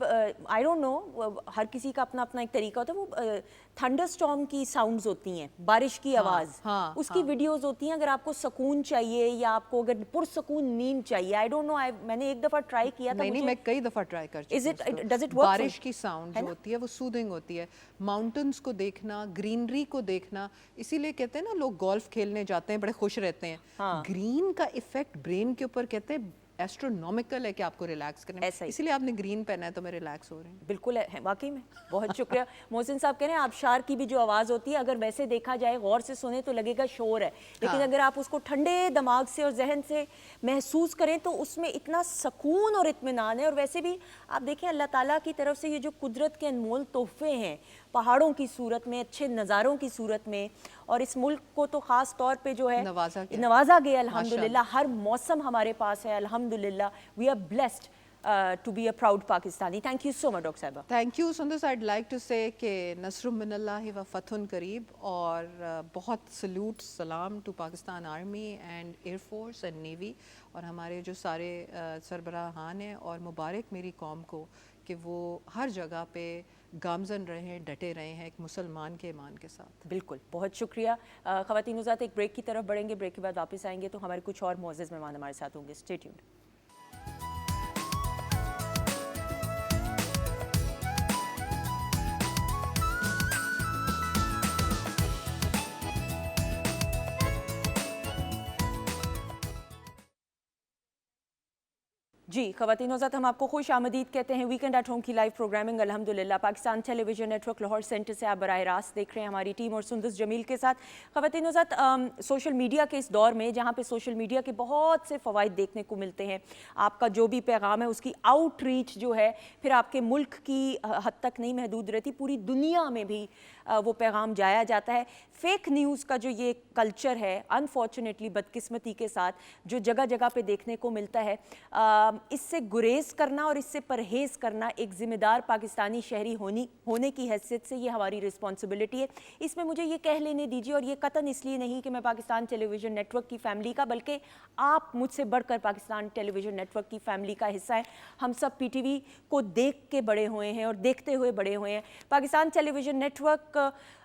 आई डोंट नो, हर किसी का अपना अपना एक तरीका होता है, वो थंडरस्टॉर्म की साउंड्स होती हैं, बारिश की आवाज़, हाँ, उसकी वीडियोस होती हैं। अगर आपको सुकून चाहिए या आपको अगर पुरसुकून नींद चाहिए, आई डोंट नो, मैंने एक दफ़ा ट्राई किया था। नहीं, मैं कई दफ़ा ट्राई कर चुकी Is it- हूँ इसको। does it work for बारिश you? की साउंड है जो ना? होती है वो सूदिंग होती है। माउंटेन्स को देखना, ग्रीनरी को देखना, इसीलिए कहते हैं ना, लोग गोल्फ खेलने जाते हैं, बड़े खुश रहते हैं। हाँ। ग्रीन का इफेक्ट ब्रेन के ऊपर कहते हैं एस्ट्रोनॉमिकल है, कि आपको रिलैक्स करने में। ऐसा ही। इसीलिए आपने ग्रीन पहना है तो मैं रिलैक्स हो रही हूँ। बिल्कुल है वाकई में। बहुत शुक्रिया। मोहसिन साहब कह रहे हैं आबशार की भी जो आवाज़ होती है, अगर वैसे देखा जाए, गौर से सुने तो लगेगा शोर है, लेकिन अगर आप उसको ठंडे दिमाग से और जहन से महसूस करें तो उसमें इतना सुकून और इत्मीनान है। और वैसे भी आप देखें, अल्लाह ताला की तरफ से ये जो कुदरत के अनमोल तोहफे हैं, पहाड़ों की सूरत में, अच्छे नज़ारों की सूरत में, और इस मुल्क को तो ख़ास तौर पे जो है नवाजा गया अल्हम्दुलिल्लाह। हर मौसम हमारे पास है अल्हम्दुलिल्लाह। We are blessed to be a proud Pakistani. Thank you so much, Dr. Saiba. Thank you सुंदर। I'd like to say कि नस्रुम मिनल्लाहि व फतहुन करीब, और बहुत सल्यूट, सलाम to Pakistan army and air force and navy, और हमारे जो सारे सरबराहान हैं, और मुबारक मेरी कौम को कि वो हर जगह पे गामजन रहे हैं, डटे रहे हैं, एक मुसलमान के ईमान के साथ। बिल्कुल, बहुत शुक्रिया। ख़वातीन हज़रात, एक ब्रेक की तरफ बढ़ेंगे, ब्रेक के बाद वापस आएंगे तो हमारे कुछ और मोअज़्ज़ज़ मेहमान हमारे साथ होंगे। Stay tuned. जी ख़वातीन हज़रात, हम आपको खुश आमदीद कहते हैं। वीकेंड एट होम की लाइव प्रोग्रामिंग अल्हम्दुलिल्लाह Pakistan television network Lahore centre से आप बराह रास्त देख रहे हैं हमारी टीम और सुंदस जमील के साथ। ख़वातीन हज़रात, सोशल मीडिया के इस दौर में, जहाँ पे सोशल मीडिया के बहुत से फ़वाइद देखने को मिलते हैं, आपका जो भी पैगाम है उसकी आउटरीच जो है फिर आपके मुल्क की हद तक नहीं महदूद रहती, पूरी दुनिया में भी वो पैगाम जाया जाता है। फेक न्यूज़ का जो ये कल्चर है, अनफॉर्चुनेटली बदकिस्मती के साथ जो जगह जगह पे देखने को मिलता है, इससे गुरेज करना और इससे परहेज़ करना एक ज़िम्मेदार पाकिस्तानी शहरी होने की हैसियत से ये हमारी रिस्पॉन्सिबिलिटी है। इसमें मुझे ये कह लेने दीजिए, और ये कतन इसलिए नहीं कि मैं पाकिस्तान टेलीविज़न नेटवर्क की फ़ैमिली का, बल्कि आप मुझसे बढ़कर पाकिस्तान टेलीविज़न नेटवर्क की फ़ैमिली का हिस्सा हैं। हम सब PTV को देख के बड़े हुए हैं और देखते हुए बड़े हुए हैं। पाकिस्तान टेलीविज़न नेटवर्क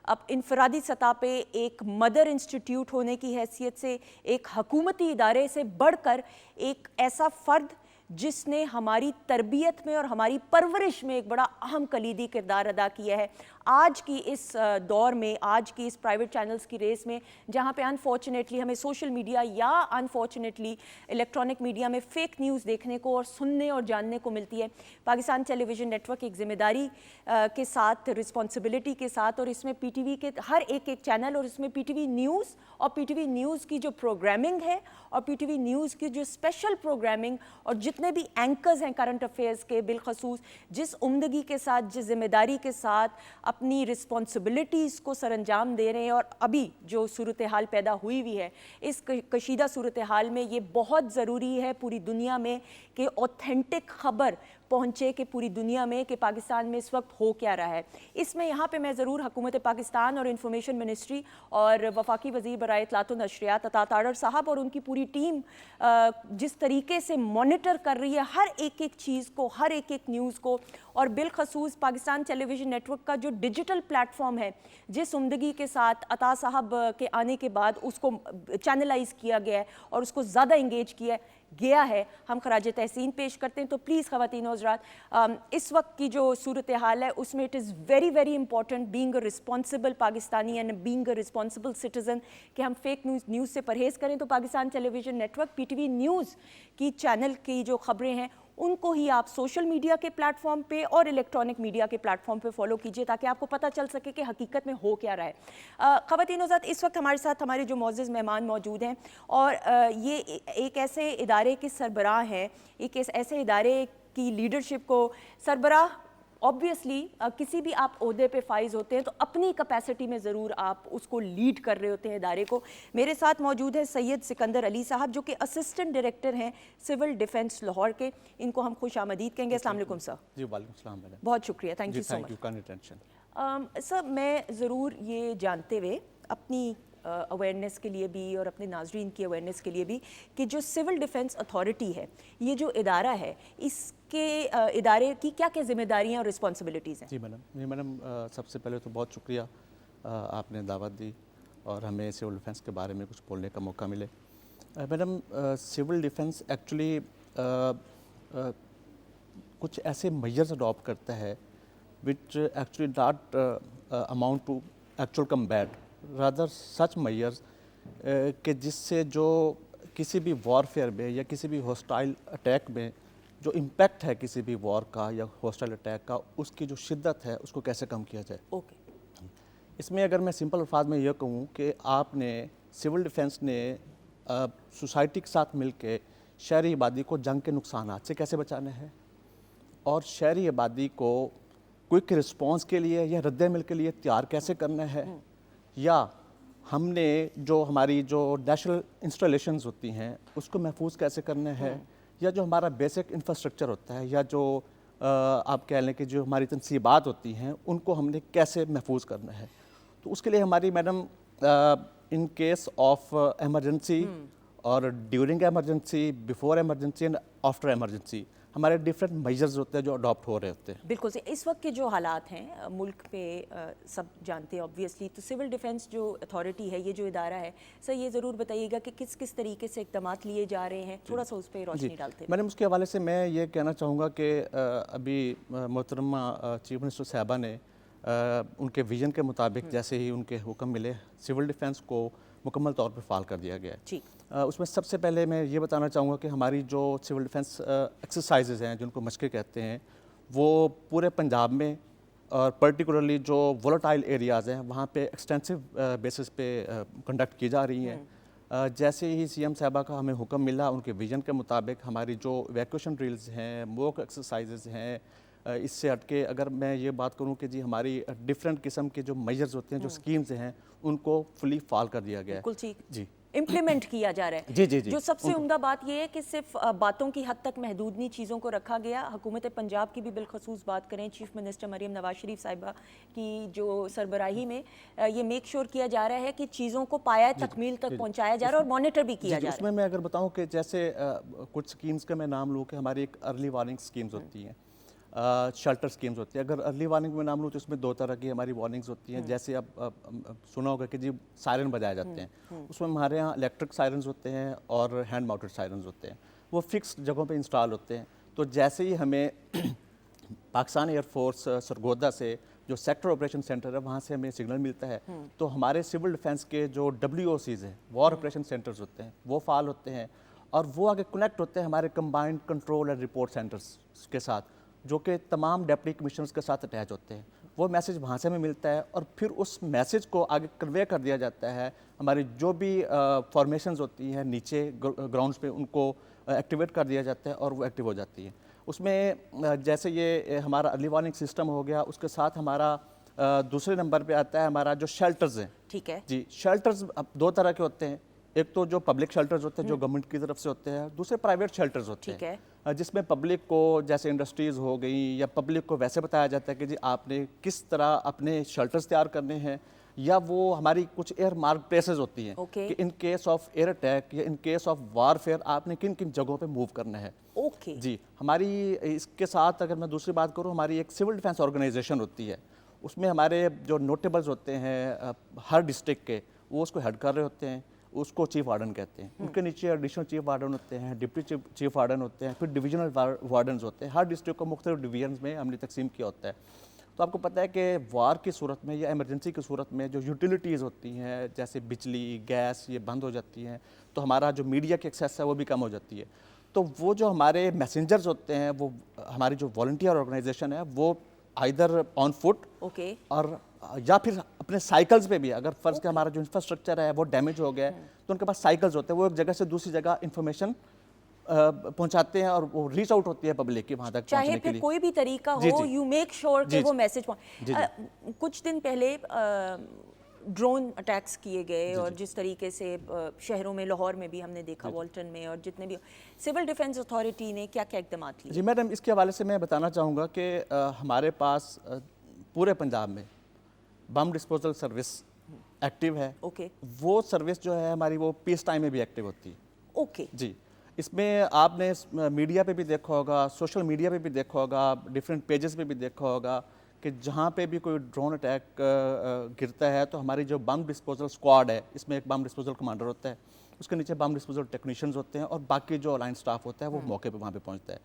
अब इनफरादी सतह पे एक मदर इंस्टीट्यूट होने की हैसियत से, एक हकूमती इदारे से बढ़कर एक ऐसा फ़र्द जिसने हमारी तरबियत में और हमारी परवरिश में एक बड़ा अहम कलीदी किरदार अदा किया है। आज की इस दौर में, आज की इस प्राइवेट चैनल्स की रेस में, जहाँ पे अनफॉर्चुनेटली हमें सोशल मीडिया या अनफॉर्चुनेटली इलेक्ट्रॉनिक मीडिया में फ़ेक न्यूज़ देखने को और सुनने और जानने को मिलती है, पाकिस्तान टेलीविज़न नेटवर्क एक ज़िम्मेदारी के साथ, रिस्पॉन्सिबिलिटी के साथ, और इसमें PTV के हर एक चैनल, और इसमें PTV न्यूज़ और PTV न्यूज़ की जो प्रोग्रामिंग है और PTV न्यूज़ की जो स्पेशल प्रोग्रामिंग और जितने भी एंकर्स हैं करंट अफेयर्स के, बिलखसूस जिस उम्दगी के साथ, जिस ज़िम्मेदारी के साथ अपनी रिस्पॉन्सिबिलिटीज़ को सरअंजाम दे रहे हैं, और अभी जो सूरत हाल पैदा हुई हुई है, इस कशीदा सूरत हाल में ये बहुत ज़रूरी है पूरी दुनिया में कि ऑथेंटिक ख़बर पहुँचे कि पूरी दुनिया में कि पाकिस्तान में इस वक्त हो क्या रहा है। इसमें यहाँ पे मैं ज़रूर हुकूमत पाकिस्तान और इंफॉर्मेशन मिनिस्ट्री और वफाकी वज़ीर बराए इत्तलात व नशरियात अता तारड़ साहब और उनकी पूरी टीम जिस तरीके से मॉनिटर कर रही है हर एक एक चीज़ को, हर एक एक न्यूज़ को, और बिलखसूस पाकिस्तान टेलीविज़न नेटवर्क का जो डिजिटल प्लेटफॉर्म है जिस उम्दगी के साथ अता साहब के आने के बाद उसको चैनलाइज किया गया है और उसको ज़्यादा इंगेज किया गया है, हम खराज तहसीन पेश करते हैं। तो प्लीज़ ख़वातीन और हज़रात, इस वक्त की जो सूरत हाल है उसमें it is very very important being a responsible Pakistani and being a responsible citizen कि हम फेक न्यूज़ से परहेज़ करें। तो Pakistan television network PTV news की चैनल की जो ख़बरें हैं उनको ही आप सोशल मीडिया के प्लेटफॉर्म पे और इलेक्ट्रॉनिक मीडिया के प्लेटफॉर्म पे फॉलो कीजिए ताकि आपको पता चल सके कि हकीकत में हो क्या रहा है। ख़वातीन और हज़रात, इस वक्त हमारे साथ हमारे जो मोअज़्ज़ज़ मेहमान मौजूद हैं और ये एक ऐसे इदारे के सरबराह हैं, एक ऐसे इदारे की लीडरशिप को सरबराह ऑब्वियसली किसी भी आप ओहदे पे फाइज होते हैं तो अपनी कैपेसिटी में ज़रूर आप उसको लीड कर रहे होते हैं इदारे को। मेरे साथ मौजूद है सैयद सिकंदर अली साहब जो कि असिस्टेंट डायरेक्टर हैं सिविल डिफेंस लाहौर के। इनको हम खुश आमदीद कहेंगे। अस्सलाम वालेकुम सर। जी वालेकुम सलाम मैडम। बहुत शुक्रिया, thank you so thank you much. Kind attention. Sir, मैं ज़रूर ये जानते हुए अपनी अवेयरनेस के लिए भी और अपने नाजरीन की अवेयरनेस के लिए भी कि जो सिविल डिफेंस अथॉरिटी है, ये जो इदारा है, इसके इदारे की क्या क्या जिम्मेदारियां और रिस्पॉन्सिबिलिटीज़ हैं? जी मैडम सबसे पहले तो बहुत शुक्रिया आपने दावत दी और हमें सिविल डिफेंस के बारे में कुछ बोलने का मौका मिले। मैडम सिविल डिफेंस एक्चुअली कुछ ऐसे मेजर्स अडॉप्ट करता है which actually not amount to actual combat, rather such measures कि जिससे जो किसी भी वॉरफेयर में या किसी भी हॉस्टाइल अटैक में जो इम्पैक्ट है किसी भी वॉर का या हॉस्टाइल अटैक का, उसकी जो शिद्दत है उसको कैसे कम किया जाए। ओके। इसमें अगर मैं सिंपल अल्फाज में यह कहूँ कि आपने सिविल डिफेंस ने सोसाइटी के साथ मिलकर शहरी आबादी को जंग के नुकसानात से कैसे बचाना है और शहरी आबादी को क्विक रिस्पॉन्स के लिए या रद्द-ए-अमल के लिए तैयार कैसे करना है, या हमने जो हमारी जो नेशनल इंस्टॉलेशंस होती हैं उसको महफूज कैसे करना है, या जो हमारा बेसिक इंफ्रास्ट्रक्चर होता है या जो आप कह लें कि जो हमारी तनसीबात होती हैं उनको हमने कैसे महफूज करना है। तो उसके लिए हमारी madam in case of emergency और during emergency, before emergency and after emergency हमारे डिफरेंट मेजर्स होते हैं जो अडॉप्ट हो रहे होते हैं। बिल्कुल से इस वक्त के जो हालात हैं मुल्क पे सब जानते हैं ऑब्वियसली। तो सिविल डिफेंस जो अथॉरिटी है, ये जो इदारा है, सर ये ज़रूर बताइएगा कि किस किस तरीके से इकदामात लिए जा रहे हैं, थोड़ा सा उस पर रोशनी डालते हैं। मैडम उसके हवाले से मैं ये कहना चाहूँगा कि अभी मोहतरमा चीफ मिनिस्टर साहबा ने उनके विजन के मुताबिक जैसे ही उनके हुक्म मिले सिविल डिफेंस को मुकम्मल तौर पर फ़ाल कर दिया गया है। जी। उसमें सबसे पहले मैं ये बताना चाहूँगा कि हमारी जो सिविल डिफेंस एक्सरसाइजेज़ हैं जिनको मशक़ें कहते हैं, वो पूरे पंजाब में और पर्टिकुलरली जो वोलेटाइल एरियाज़ हैं वहाँ पे एक्सटेंसिव बेसिस पे कंडक्ट की जा रही हैं। जैसे ही CM साहबा का हमें हुक्म मिला, उनके विजन के मुताबिक हमारी जो इवैक्यूएशन ड्रिल्स हैं, मॉक एक्सरसाइजेज़ हैं, इससे हटके अगर मैं ये बात करूं कि जी हमारी डिफरेंट किस्म के जो मेजर्स होते हैं, जो स्कीम्स हैं, उनको फुली फॉल कर दिया गया है। बिल्कुल ठीक जी, इम्प्लीमेंट किया जा रहा है। जी। जो सबसे उम्दा बात यह है कि सिर्फ बातों की हद तक महदूद नहीं, चीज़ों को रखा गया। हुकूमत पंजाब की भी बिलखसूस बात करें, चीफ मिनिस्टर मरीम नवाज शरीफ साहिबा की जो सरबराही में ये मेक श्योर किया जा रहा है कि चीज़ों को पाया तकमील तक पहुँचाया जा रहा है और मॉनिटर भी किया जा रहा है। उसमें मैं अगर बताऊँ कि जैसे कुछ स्कीम्स का मैं नाम लूँ कि हमारी एक अर्ली वार्निंग स्कीम्स होती हैं, शेल्टर स्कीम्स होती है। अगर अर्ली वार्निंग में नाम लूँ तो इसमें 2 तरह की हमारी वार्निंग्स होती हैं। जैसे अब सुना होगा कि जी सायरन बजाए जाते हैं, उसमें हमारे यहाँ इलेक्ट्रिक सायरन्स होते हैं और हैंड माउंटेड सायरन्स होते हैं, वो फिक्स जगहों पे इंस्टॉल होते हैं। तो जैसे ही हमें पाकिस्तान एयरफोर्स सरगोदा से जो सेक्टर ऑपरेशन सेंटर है वहाँ से हमें सिग्नल मिलता है, तो हमारे सिविल डिफेंस के जो WOCs हैं, वॉर ऑपरेशन सेंटर्स होते हैं, वो फाल होते हैं और वो आगे कनेक्ट होते हैं हमारे combined control and report centres के साथ, जो कि तमाम डिप्टी कमिश्नर्स के साथ अटैच होते हैं। वो मैसेज वहाँ से हमें मिलता है और फिर उस मैसेज को आगे कन्वे कर दिया जाता है हमारी जो भी फॉर्मेशंस होती हैं नीचे ग्राउंड्स पे, उनको एक्टिवेट कर दिया जाता है और वो एक्टिव हो जाती है। उसमें जैसे ये हमारा अर्ली वार्निंग सिस्टम हो गया, उसके साथ हमारा दूसरे नंबर पे आता है हमारा जो शेल्टर्स हैं। ठीक है जी, शेल्टर्स अब 2 तरह के होते हैं। एक तो जो पब्लिक शेल्टर्स होते हैं जो गवर्नमेंट की तरफ से होते हैं, दूसरे प्राइवेट शेल्टर्स होते ठीक हैं जिसमें पब्लिक को, जैसे इंडस्ट्रीज़ हो गई या पब्लिक को वैसे बताया जाता है कि जी आपने किस तरह अपने शेल्टर्स तैयार करने हैं, या वो हमारी कुछ एयर मार्क प्लेसेस होती हैं Okay. कि इन केस ऑफ एयर अटैक या इन केस ऑफ वारफेयर आपने किन किन जगहों पे मूव करना है। ओके जी, हमारी इसके साथ अगर मैं दूसरी बात करूं, हमारी एक सिविल डिफेंस ऑर्गेनाइजेशन होती है, उसमें हमारे जो नोटेबल्स होते हैं हर डिस्ट्रिक्ट के, वो उसको हेड कर रहे होते हैं, उसको चीफ वार्डन कहते हैं। उनके नीचे एडिशनल चीफ वार्डन होते हैं, डिप्टी चीफ वार्डन होते हैं, फिर डिविजनल वार्डन्स होते हैं। हर डिस्ट्रिक्ट को मुख्तलिफ डिवीजन्स में हमने तकसीम किया होता है। तो आपको पता है कि वार की सूरत में या इमरजेंसी की सूरत में जो यूटिलिटीज़ होती हैं, जैसे बिजली, गैस, ये बंद हो जाती हैं, तो हमारा जो मीडिया की एक्सेस है वो भी कम हो जाती है। तो वो जो हमारे मैसेंजर्स होते हैं, वो हमारी जो वॉलंटियर ऑर्गेनाइजेशन है, वो आइदर ऑन फुट ओके और या फिर अपने साइकिल्स पे भी, अगर फ़र्ज़ के हमारा जो इंफ्रास्ट्रक्चर है वो डैमेज हो गया है, तो उनके पास साइकिल्स होते हैं, वो एक जगह से दूसरी जगह इंफॉर्मेशन पहुंचाते हैं और वो रीच आउट होती है पब्लिक की वहाँ तक चाहे पहुँचने के फिर लिए। कोई भी तरीका जी, हो, जी। यू मेक श्योर कि जी, वो जी। मैसेज जी, कुछ दिन पहले ड्रोन अटैक्स किए गए और जिस तरीके से शहरों में, लाहौर में भी हमने देखा, वॉल्टन में, और जितने भी सिविल डिफेंस अथॉरिटी ने क्या क्या इकदाम लिए? जी मैडम, इसके हवाले से मैं बताना चाहूँगा कि हमारे पास पूरे पंजाब में बम डिस्पोजल सर्विस एक्टिव है। ओके वो सर्विस जो है हमारी, वो पीस टाइम में भी एक्टिव होती है। ओके जी, इसमें आपने मीडिया पे भी देखा होगा, सोशल मीडिया पे भी देखा होगा, डिफरेंट पेजेस पे भी देखा होगा कि जहाँ पे भी कोई ड्रोन अटैक गिरता है तो हमारी जो बम डिस्पोजल स्क्वाड है, इसमें एक बम डिस्पोजल कमांडर होता है, उसके नीचे बम डिस्पोजल टेक्नीशियंस होते हैं और बाकी जो अलाइन स्टाफ होता है वो मौके पे वहाँ पे पहुँचता है।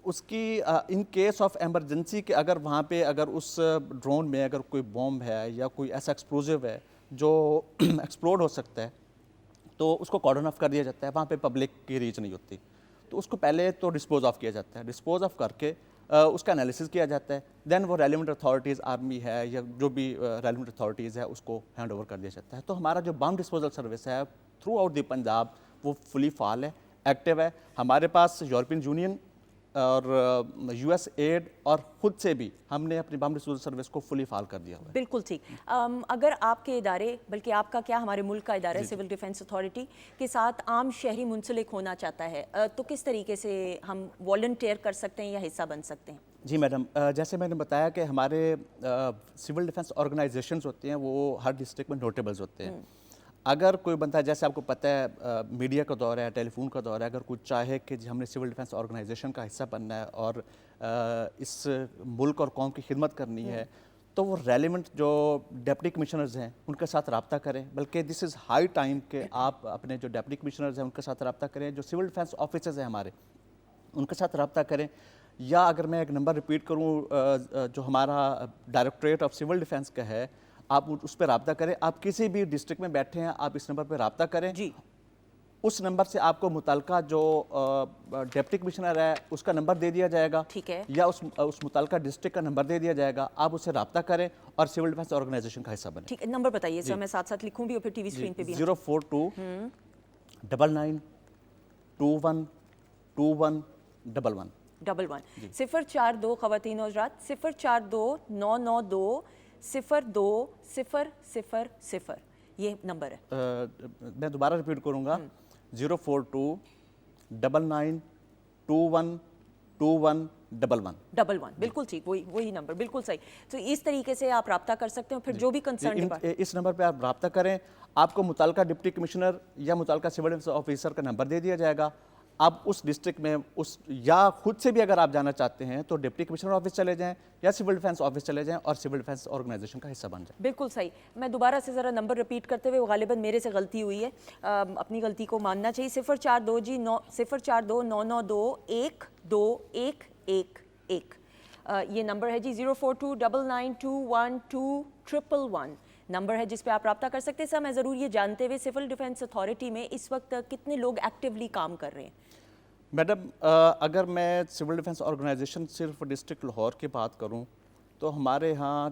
उसकी इन केस ऑफ एमरजेंसी के अगर वहाँ पे अगर उस ड्रोन में अगर कोई बॉम्ब है या कोई ऐसा एक्सप्लोजिव है जो एक्सप्लोड हो सकता है, तो उसको कॉर्डन ऑफ कर दिया जाता है। वहाँ पे पब्लिक की रीच नहीं होती, तो उसको पहले तो डिस्पोज ऑफ किया जाता है। डिस्पोज ऑफ करके उसका एनालिसिस किया जाता है, देन वो रेलिवेंट अथॉरिटीज़, आर्मी है या जो भी रेलिवेंट अथॉरिटीज़ है, उसको हैंड ओवर कर दिया जाता है। तो हमारा जो बम डिस्पोजल सर्विस है थ्रू आउट द पंजाब, वो फुली फाल है, एक्टिव है। हमारे पास यूरोपियन यूनियन और यूएस एड और खुद से भी हमने अपनी बम डिस्पोजल सर्विस को फुली फाल कर दिया हुआ है। बिल्कुल ठीक। अगर आपके इदारे, बल्कि आपका क्या, हमारे मुल्क का इदारा सिविल डिफेंस अथॉरिटी के साथ आम शहरी मुंसलिक होना चाहता है, तो किस तरीके से हम वॉलंटियर कर सकते हैं या हिस्सा बन सकते हैं? जी मैडम, जैसे मैंने बताया कि हमारे सिविल डिफेंस ऑर्गेनाइजेशंस होते हैं, वो हर डिस्ट्रिक्ट में नोटेबल्स होते हैं। अगर कोई बंदा, जैसे आपको पता है मीडिया का दौर है, टेलीफोन का दौर है, अगर कोई चाहे कि जी हमने सिविल डिफेंस ऑर्गेनाइजेशन का हिस्सा बनना है और इस मुल्क और कौम की खिदमत करनी है, तो वो रेलिवेंट जो डिप्टी कमिश्नर्स हैं उनके साथ रब्ता करें। बल्कि दिस इज़ हाई टाइम कि आप अपने जो डिप्टी कमिश्नर्स हैं उनके साथ रब्ता करें, जो सिविल डिफेंस ऑफिसर्स हैं हमारे, उनके साथ रब्ता करें। या अगर मैं एक नंबर रिपीट करूँ जो हमारा डायरेक्टरेट ऑफ सिविल डिफेंस का है, आप उस पर रब्ता करें। आप किसी भी डिस्ट्रिक्ट में बैठे हैं, आप इस नंबर पर रब्ता करें जी। उस नंबर से आपको मुतलका जो डिप्टी कमिश्नर है उसका नंबर दे दिया जाएगा, ठीक है। या उस मुतलका डिस्ट्रिक्ट का नंबर दे दिया जाएगा। आप उससे रब्ता करें और सिविल डिफेंस ऑर्गेनाइजेशन का हिस्सा बने। ठीक है, नंबर बताइए सर, मैं साथ साथ लिखूं भी और फिर टीवी स्क्रीन पे भी। 042 99 21 21 11 042 ख़वातीन और हज़रात 042 992 02 000, ये नंबर है। मैं दोबारा रिपीट करूँगा, 042 99 21 21 11। बिल्कुल ठीक, वही नंबर, बिल्कुल सही। तो इस तरीके से आप रब्ता कर सकते हो, फिर जो भी कंसर्न इस नंबर पे आप रब्ता करें, आपको मुतलका डिप्टी कमिश्नर या मुतलका सिविल डिफेंस ऑफिसर का नंबर दे दिया जाएगा। आप उस डिस्ट्रिक्ट में या खुद से भी अगर आप जाना चाहते हैं तो डिप्टी कमिश्नर ऑफिस चले जाएं या सिविल डिफेंस ऑफिस चले जाएं और सिविल डिफेंस ऑर्गेनाइजेशन का हिस्सा बन जाएं। बिल्कुल सही। मैं दोबारा से ज़रा नंबर रिपीट करते हुए, गालिबन मेरे से गलती हुई है, अपनी गलती को मानना चाहिए। 042 जी 042 992 1211, ये नंबर है जी। 042 9921 21 नंबर है जिस पे आप रब्ता कर सकते हैं। सर, मैं ज़रूर ये जानते हुए, सिविल डिफेंस अथॉरिटी में इस वक्त कितने लोग एक्टिवली काम कर रहे हैं? मैडम, अगर मैं सिविल डिफेंस ऑर्गेनाइजेशन सिर्फ डिस्ट्रिक्ट लाहौर की बात करूं तो हमारे यहाँ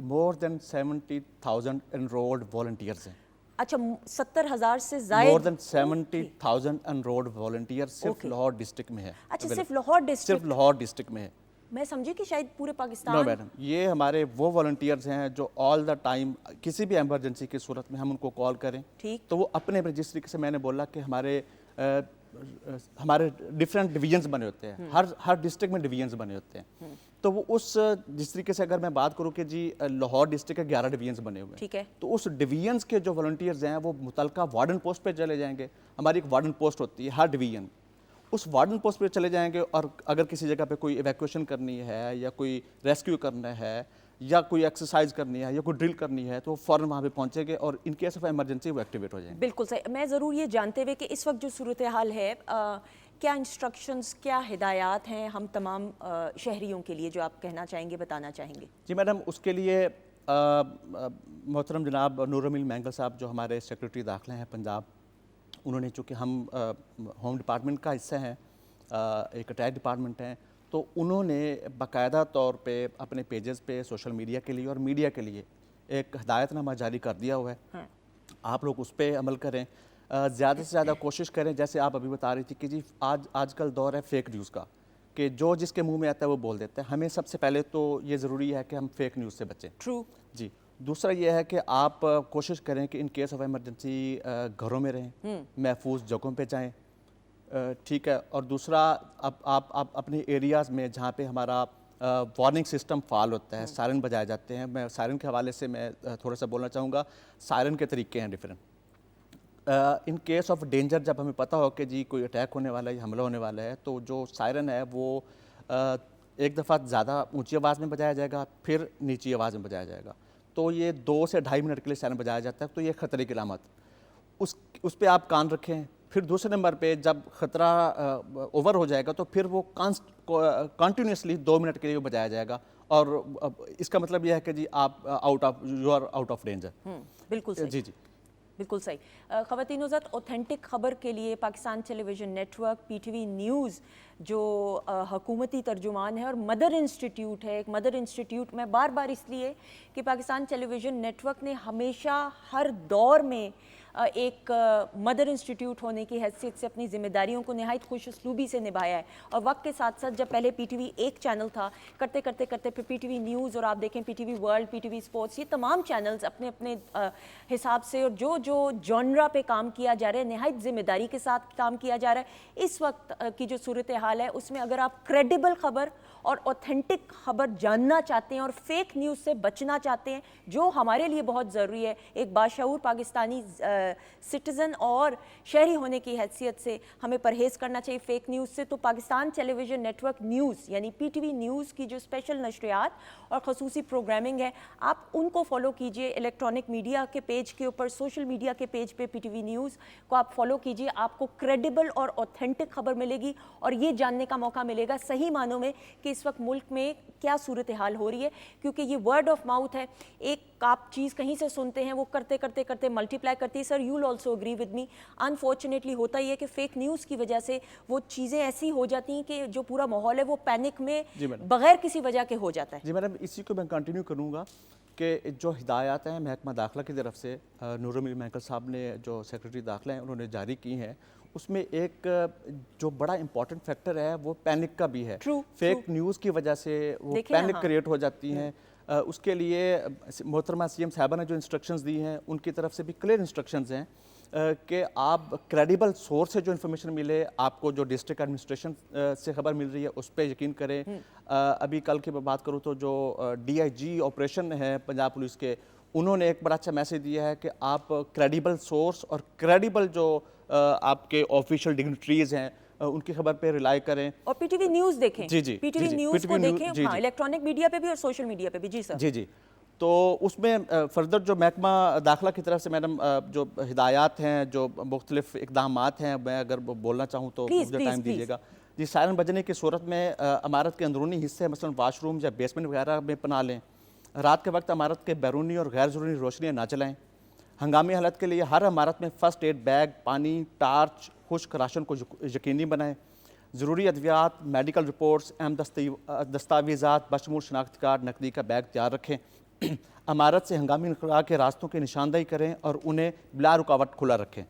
मोर देन 70,000 एनरोल्ड वॉलंटियर्स हैं। अच्छा, 70,000 से ज़्यादा? मोर देन 70,000 एनरोल्ड वॉलंटियर सिर्फ लाहौर डिस्ट्रिक्ट में है। अच्छा, सिर्फ लाहौर डिस्ट्रिक्ट में है। میں سمجھے کہ شاید پورے نو پاکستان میڈم، یہ ہمارے وہ والنٹیئرز ہیں جو آل دا ٹائم کسی بھی ایمرجنسی کی صورت میں ہم ان کو کال کریں ٹھیک تو وہ اپنے جس طریقے سے میں نے بولا کہ ہمارے ڈفرینٹ ڈویژنز بنے ہوتے ہیں، ہر ڈسٹرکٹ میں ڈویژنز بنے ہوتے ہیں، تو وہ جس طریقے سے اگر میں بات کروں کہ جی لاہور ڈسٹرکٹ کے 11 ڈویژنز بنے ہوئے ہیں، ٹھیک ہے، تو اس ڈویژنز کے جو والنٹیئرز ہیں وہ متعلقہ وارڈن پوسٹ پہ چلے جائیں گے. ہماری ایک وارڈن پوسٹ ہوتی ہے ہر ڈویژن، اس وارڈن پوسٹ پہ چلے جائیں گے اور اگر کسی جگہ پہ کوئی ایویکویشن کرنی ہے یا کوئی ریسکیو کرنا ہے یا کوئی ایکسرسائز کرنی ہے یا کوئی ڈرل کرنی ہے تو فوراً وہاں پہ پہنچے گے اور ان کیس آف ایمرجنسی وہ ایکٹیویٹ ہو جائیں گے. بالکل صحیح. میں ضرور یہ جانتے ہوئے کہ اس وقت جو صورتحال ہے کیا انسٹرکشنز کیا ہدایات ہیں ہم تمام شہریوں کے لیے جو آپ کہنا چاہیں گے بتانا چاہیں گے؟ جی میڈم، اس کے لیے محترم جناب نور امیل مینگل صاحب جو ہمارے سیکرٹری داخلہ ہیں پنجاب، انہوں نے چونکہ ہم ہوم ڈپارٹمنٹ کا حصہ ہیں، ایک اٹیچ ڈپارٹمنٹ ہیں، تو انہوں نے باقاعدہ طور پہ اپنے پیجز پہ سوشل میڈیا کے لیے اور میڈیا کے لیے ایک ہدایت نامہ جاری کر دیا ہوا ہے. آپ لوگ اس پہ عمل کریں، زیادہ سے زیادہ کوشش کریں. جیسے آپ ابھی بتا رہی تھی کہ جی آج کل دور ہے فیک نیوز کا، کہ جو جس کے منہ میں آتا ہے وہ بول دیتا ہے. ہمیں سب سے پہلے تو یہ ضروری ہے کہ ہم فیک نیوز سے بچیں. ٹرو. جی. دوسرا یہ ہے کہ آپ کوشش کریں کہ ان کیس آف ایمرجنسی گھروں میں رہیں، محفوظ جگہوں پہ جائیں، ٹھیک ہے. اور دوسرا آپ اپنے ایریاز میں جہاں پہ ہمارا وارننگ سسٹم فعال ہوتا ہے، سائرن بجائے جاتے ہیں. میں سائرن کے حوالے سے میں تھوڑا سا بولنا چاہوں گا. سائرن کے طریقے ہیں different. In case of danger جب ہمیں پتہ ہو کہ جی کوئی اٹیک ہونے والا ہے یا حملہ ہونے والا ہے تو جو سائرن ہے وہ ایک دفعہ زیادہ اونچی آواز میں بجایا جائے گا، پھر نیچی آواز میں بجایا جائے گا. تو یہ 2 سے 2.5 منٹ کے لیے سائرن بجایا جاتا ہے. تو یہ خطرے کی علامت، اس پہ آپ کان رکھیں. پھر دوسرے نمبر پہ جب خطرہ اوور ہو جائے گا تو پھر وہ کنٹینیوسلی 2 منٹ کے لیے بجایا جائے گا. اور اس کا مطلب یہ ہے کہ جی آپ you are out of danger. بالکل صحیح. جی جی بالکل صحیح. خواتین حضرات، اوتھینٹک خبر کے لیے Pakistan television network P T V news جو حکومتی ترجمان ہے اور مدر انسٹیٹیوٹ ہے، ایک مدر انسٹیٹیوٹ، میں بار بار اس لیے کہ Pakistan television net work نے ہمیشہ ہر دور میں ایک مدر انسٹیٹیوٹ ہونے کی حیثیت سے اپنی ذمہ داریوں کو نہایت خوش اسلوبی سے نبھایا ہے. اور وقت کے ساتھ ساتھ جب پہلے پی ٹی وی ایک چینل تھا، کرتے پھر پی ٹی وی نیوز اور آپ دیکھیں پی ٹی وی ورلڈ، پی ٹی وی اسپورٹس، یہ تمام چینلز اپنے اپنے حساب سے اور جو جانرا پہ کام کیا جا رہا ہے نہایت ذمہ داری کے ساتھ کام کیا جا رہا ہے. اس وقت کی جو صورتحال ہے اس میں اگر آپ کریڈیبل خبر اور اوتھینٹک خبر جاننا چاہتے ہیں اور فیک نیوز سے بچنا چاہتے ہیں، جو ہمارے لیے بہت ضروری ہے ایک باشعور پاکستانی سٹیزن اور شہری ہونے کی حیثیت سے ہمیں پرہیز کرنا چاہیے فیک نیوز سے، تو Pakistan television net work news یعنی پی ٹی وی نیوز کی جو اسپیشل نشریات اور خصوصی پروگرامنگ ہے آپ ان کو فالو کیجئے. الیکٹرانک میڈیا کے پیج کے اوپر، سوشل میڈیا کے پیج پہ پی ٹی وی نیوز کو آپ فالو کیجئے. آپ کو کریڈیبل اور اوتھینٹک خبر ملے گی اور یہ جاننے کا موقع ملے گا صحیح معنوں میں کہ اس وقت ملک میں کیا صورتحال ہو رہی ہے. کیونکہ یہ ورڈ آف ماؤتھ ہے، ایک آپ چیز کہیں سے سنتے ہیں وہ کرتے ملٹی پلائی کرتی ہے. سر you will also agree with me. Unfortunately ہوتا یہ ہے کہ فیک نیوز کی وجہ سے وہ چیزیں ایسی ہو جاتی ہیں کہ جو پورا ماحول ہے وہ پینک میں بغیر کسی وجہ کے ہو جاتا ہے. جی میڈم، اسی کو میں کنٹینیو کروں گا کہ جو ہدایات ہیں محکمہ داخلہ کی طرف سے نور امیل مینگل صاحب نے جو سیکرٹری داخلہ ہیں انہوں نے جاری کی ہیں، اس میں ایک جو بڑا امپورٹنٹ فیکٹر ہے وہ پینک کا بھی ہے. فیک نیوز کی وجہ سے وہ پینک کریٹ ہو جاتی ہیں. اس کے لیے محترمہ سی ایم صاحبہ نے جو انسٹرکشنز دی ہیں ان کی طرف سے بھی کلیئر انسٹرکشنز ہیں کہ آپ کریڈیبل سورس سے جو انفارمیشن ملے، آپ کو جو ڈسٹرکٹ ایڈمنسٹریشن سے خبر مل رہی ہے اس پہ یقین کریں. ابھی کل کی بات کروں تو جو ڈی آئی جی آپریشن ہے پنجاب پولیس کے، انہوں نے ایک بڑا اچھا میسیج دیا ہے کہ آپ کریڈیبل سورس اور کریڈیبل جو آپ کے آفیشیل ڈگنیٹریز ہیں ان کی خبر پہ ریلائی کریں اور پی ٹی وی نیوز دیکھیں. جی جی پی ٹی وی نیوز کو دیکھیں، ہاں الیکٹرانک میڈیا پہ بھی اور سوشل میڈیا پہ بھی. جی سر. جی جی. تو اس میں فردر جو محکمہ داخلہ کی طرف سے میڈم جو ہدایات ہیں، جو مختلف اقدامات ہیں، میں اگر بولنا چاہوں تو مجھے ٹائم دیجیے گا. جی، سائرن بجنے کی صورت میں عمارت کے اندرونی حصے مثلا واش روم یا بیسمنٹ وغیرہ میں پناہ لیں. رات کے وقت عمارت کے بیرونی اور غیر ضروری روشنیاں نہ چلائیں. ہنگامی حالت کے لیے ہر عمارت میں فرسٹ ایڈ بیگ، پانی، ٹارچ، خشک راشن کو یقینی بنائیں. ضروری ادویات، میڈیکل رپورٹس، اہم دستاویزات بشمول شناختی کارڈ، نقدی کا بیگ تیار رکھیں. عمارت سے ہنگامی انخلاء کے راستوں کی نشاندہی کریں اور انہیں بلا رکاوٹ کھلا رکھیں.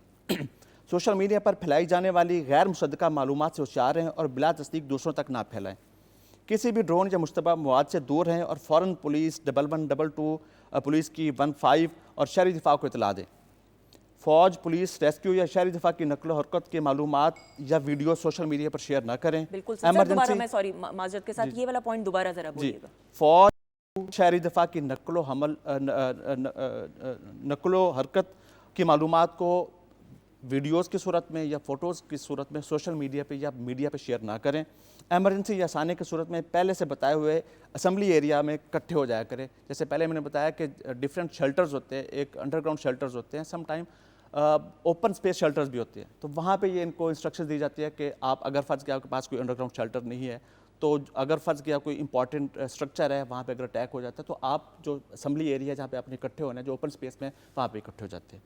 سوشل میڈیا پر پھیلائی جانے والی غیر مصدقہ معلومات سے ہوشیار رہیں اور بلا تصدیق دوسروں تک نہ پھیلائیں. किसी भी ड्रोन या मुश्तबा मवाद से दूर रहें और फ़ौरन पुलिस 1122 पुलिस की 15 और शहरी दिफा को इतला दें। फ़ौज, पुलिस, रेस्क्यू या शहरी दिफा की नकलो हरकत के मालूमात या वीडियो सोशल मीडिया पर शेयर ना करें। बिल्कुल सर, दोबारा मैं सॉरी माजरत के साथ ये वाला पॉइंट दोबारा ज़रा जी, बोलिएगा। फ़ौज, शहरी दिफा की नकलो हरकत की मालूमात को वीडियोज़ की सूरत में या फ़ोटोज़ की सूरत में सोशल मीडिया पे या मीडिया पे शेयर ना करें। एमरजेंसी या आसानी की सूरत में पहले से बताए हुए असम्बली एरिया में इकट्ठे हो जाया करें। जैसे पहले मैंने बताया कि डिफरेंट शेल्टर्स होते हैं, एक अंडरग्राउंड शेल्टर्स होते हैं, some time open space shelters भी होते हैं, तो वहाँ पे ये इनको इंस्ट्रक्शन दी जाती है कि आप अगर फ़र्ज़ किया आपके पास कोई अंडरग्राउंड शेल्टर नहीं है, तो अगर फ़र्ज़ किया कोई इंपॉर्टेंट स्ट्रक्चर है वहाँ पे अगर अटैक हो जाता है, तो आप जो असम्बली एरिया जहाँ पे आपने इकट्ठे होना है, जो ओपन स्पेस में, वहाँ पे इकट्ठे हो जाते हैं।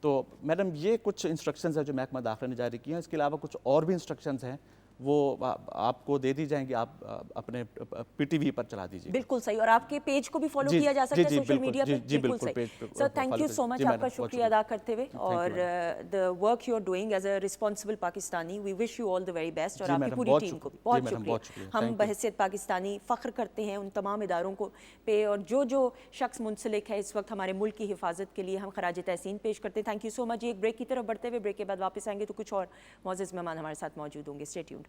तो मैडम ये कुछ इंस्ट्रक्शंस हैं जो महकमा दाखिला ने जारी की हैं। इसके अलावा कुछ और भी इंस्ट्रक्शंस हैं, वो आपको दे दी जाएंगी, आप अपने पीटीवी पर चला दीजिए। बिल्कुल सही, और आपके पेज को भी फॉलो जी, किया जा सकता है जी, सोशल बिल्कुल, मीडिया पे। जी, बिल्कुल बिल्कुल, सही पेज पे सर, थैंक follow यू करें। सो मच जी, आपका मैडम, बहुत शुक्रिया अदा करते हुए, you, और madam. The work you are doing as a responsible Pakistani, we wish you all the very best, और जी, आपकी मैडम, पूरी बहुत टीम को भी शुक्रिया। जी, बहुत मैडम, बहुत शुक्रिया। शुक्रिया। हम Thank you। बहैसियत पाकिस्तानी फ़ख्र करते हैं उन तमाम इदारों को पे, और जो शख्स मुंसलिक है इस वक्त हमारे मुल्क की हिफाजत के लिए, हम खराज तहसीन पेश करते हैं। Thank you so much. एक ब्रेक की तरफ बढ़ते हुए, ब्रेक के बाद वापस आएंगे तो कुछ और मौजूद मेहमान हमारे साथ मौजूद होंगे। Stay tuned.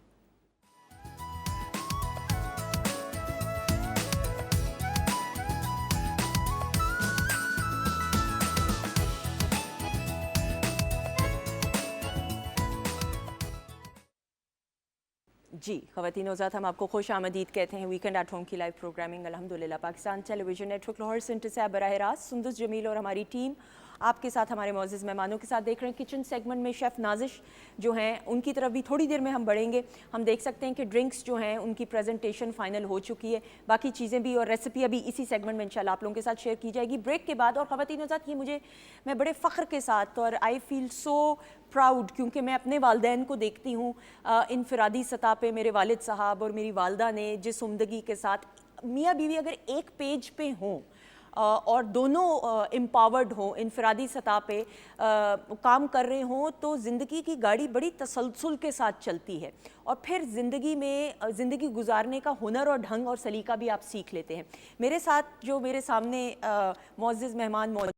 जी ख़वातीन औज़ात, हम आपको खुश आमदीद कहते हैं वीकेंड एट होम की लाइव प्रोग्रामिंग अल्हम्दुलिल्लाह Pakistan television network Lahore centre से आप बराह रास्त सुंदस जमील और हमारी टीम आपके साथ, हमारे मौजूद मेहमानों के साथ देख रहे हैं। किचन सेगमेंट में शेफ़ नाजिश जो हैं उनकी तरफ भी थोड़ी देर में हम बढ़ेंगे। हम देख सकते हैं कि ड्रिंक्स जो हैं उनकी प्रेजेंटेशन फ़ाइनल हो चुकी है, बाकी चीज़ें भी और रेसिपी अभी इसी सेगमेंट में इंशाल्लाह आप लोगों के साथ शेयर की जाएगी ब्रेक के बाद। और ख़वातीन के साथ ये मैं बड़े फ़ख्र के साथ, और आई फील सो प्राउड, क्योंकि मैं अपने वालदैन को देखती हूँ इनफरादी सतह पे, मेरे वालिद साहब और मेरी वालदा ने जिस उम्दगी के साथ मियाँ बीवी अगर एक पेज पे हों और दोनों एम्पावर्ड हों, इनफरादी सतह पे काम कर रहे हों, तो ज़िंदगी की गाड़ी बड़ी तसलसल के साथ चलती है, और फिर ज़िंदगी में ज़िंदगी गुजारने का हुनर और ढंग और सलीका भी आप सीख लेते हैं। मेरे साथ जो मेरे सामने मौजूद मेहमान मौजूद,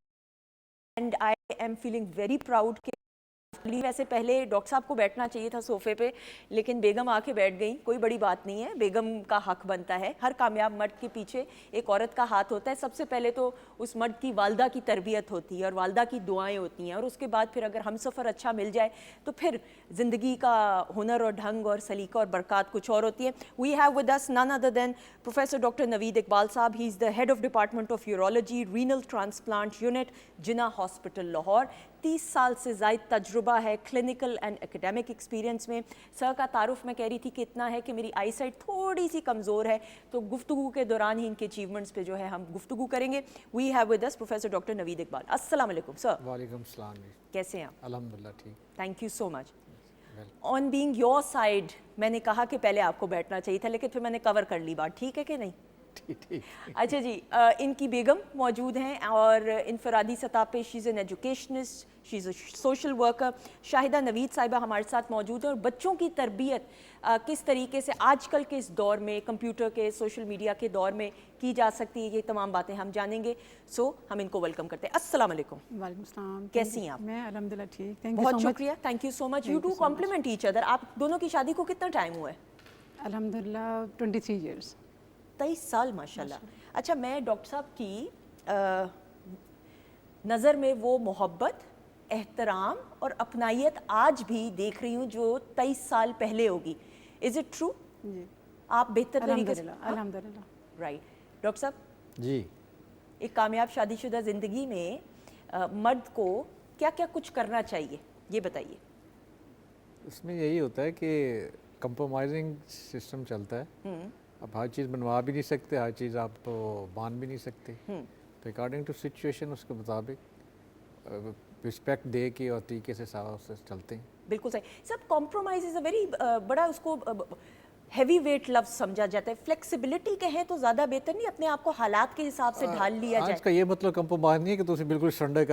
and I am feeling very proud कि वैसे पहले डॉक्टर साहब को बैठना चाहिए था सोफ़े पे, लेकिन बेगम आके बैठ गई। कोई बड़ी बात नहीं है, बेगम का हक बनता है। हर कामयाब मर्द के पीछे एक औरत का हाथ होता है। सबसे पहले तो उस मर्द की वालदा की तरबियत होती है और वालदा की दुआएं होती हैं, और उसके बाद फिर अगर हम सफ़र अच्छा मिल जाए तो फिर ज़िंदगी का हुनर और ढंग और सलीका और बरक़ात कुछ और होती है। We have with us none other than professor doctor Naveed Iqbal साहब। He is the head of department of urology, renal transplant unit, Jinnah hospital Lahore. 30 साल से ज़ायद तजुर्बा है क्लिनिकल एंड एकेडमिक एक्सपीरियंस में। सर का तारुफ मैं कह रही थी कि इतना है कि मेरी आई साइट थोड़ी सी कमज़ोर है, तो गुफ्तगू के दौरान ही इनके अचीवमेंट्स पे जो है हम गुफ्तगू करेंगे। We have with us professor doctor Naveed Iqbal. अस्सलाम वालेकुम सर। वालेकुम सलाम जी। कैसे हैं आप? अल्हम्दुलिल्लाह ठीक। Thank you so much. On being your side, मैंने कहा कि पहले आपको बैठना चाहिए था, लेकिन फिर मैंने कवर कर ली बात। ठीक है कि नहीं? ठीक। अच्छा जी, इनकी बेगम मौजूद हैं, और इनफरादी सतह पे she is an educationist, she is a social worker. Shahida Naveed साहिबा हमारे साथ मौजूद है, और बच्चों की तरबियत किस तरीके से आजकल के इस दौर में, कंप्यूटर के, सोशल मीडिया के दौर में की जा सकती है, ये तमाम बातें हम जानेंगे। सो हम इनको वेलकम करते हैं। अस्सलाम वालेकुम। वालेकुम सलाम। कैसी हैं आप? मैं अल्हम्दुलिल्लाह ठीक। थैंक यू बहुत सो मच। शुक्रिया, thank you so much. You Thank to you so much. Compliment each other. आप दोनों की शादी को कितना टाइम हुआ है? अल्हम्दुलिल्लाह 23 इयर्स। 23 साल, माशाल्लाह। अच्छा, मैं डॉक्टर साहब की नज़र में वो मोहब्बत, एहतराम और अपनाइयत आज भी देख रही हूँ जो 23 साल पहले होगी। Is it true? जी आप बेहतर तरीके से, अल्हम्दुलिल्लाह अल्हम्दुलिल्लाह। राइट। डॉक्टर साहब, जी एक कामयाब शादीशुदा ज़िंदगी में मर्द को क्या क्या कुछ करना चाहिए, ये बताइए। उसमें यही होता है कि कंप्रोमाइजिंग सिस्टम चलता है। अब हर चीज़ बनवा भी नहीं सकते, हर चीज़ आप तो मान भी नहीं सकते, तो अकॉर्डिंग टू सिचुएशन उसके मुताबिक रिस्पेक्ट दे के और तरीके से सारा उससे चलते हैं। बिल्कुल सही। सब कॉम्प्रोमाइज़ इज़ अ वेरी बड़ा, उसको हैवी वेट लफ्ज़ समझा जाता है। फ्लेक्सिबिलिटी कहें तो ज़्यादा बेहतर नहीं, अपने आप को हालात के हिसाब से ढाल लिया आज जाए। का ये मतलब कंप्रोमाइज नहीं है कि तुम बिल्कुल संडे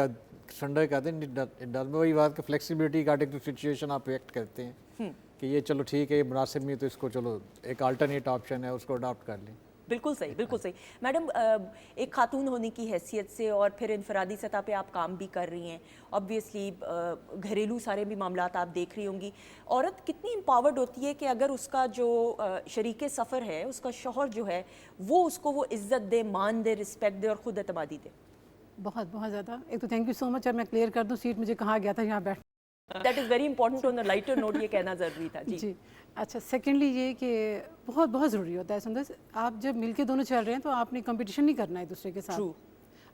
का दें। वही बात कि फ्लेक्सिबिलिटी अकॉर्डिंग टू सिचुएशन आप रिएक्ट करते हैं, कि ये चलो ठीक है, ये मुनासिब नहीं, तो इसको चलो एक अल्टरनेट ऑप्शन है, उसको अडॉप्ट कर लें। बिल्कुल सही, बिल्कुल सही। मैडम, एक खातून होने की हैसियत से और फिर इनफरादी सतह पे आप काम भी कर रही हैं, ऑब्वियसली घरेलू सारे भी मामलात आप देख रही होंगी। औरत कितनी एम्पावर्ड होती है कि अगर उसका जो शरीके सफ़र है, उसका शौहर जो है, वो उसको वो इज़्ज़त दे, मान दे, रिस्पेक्ट दे और ख़ुद एतमादी दे। बहुत बहुत ज़्यादा। एक तो थैंक यू सो मच, और मैं क्लियर कर दूँ, सीट मुझे कहा गया था यहाँ बैठ। That is very important, on a lighter note ये कहना ज़रूरी था। जी, जी। अच्छा, सेकेंडली ये कि बहुत बहुत ज़रूरी होता है सुंदर, आप जब मिलके दोनों चल रहे हैं तो आपने कंपटीशन नहीं करना है दूसरे के साथ। True.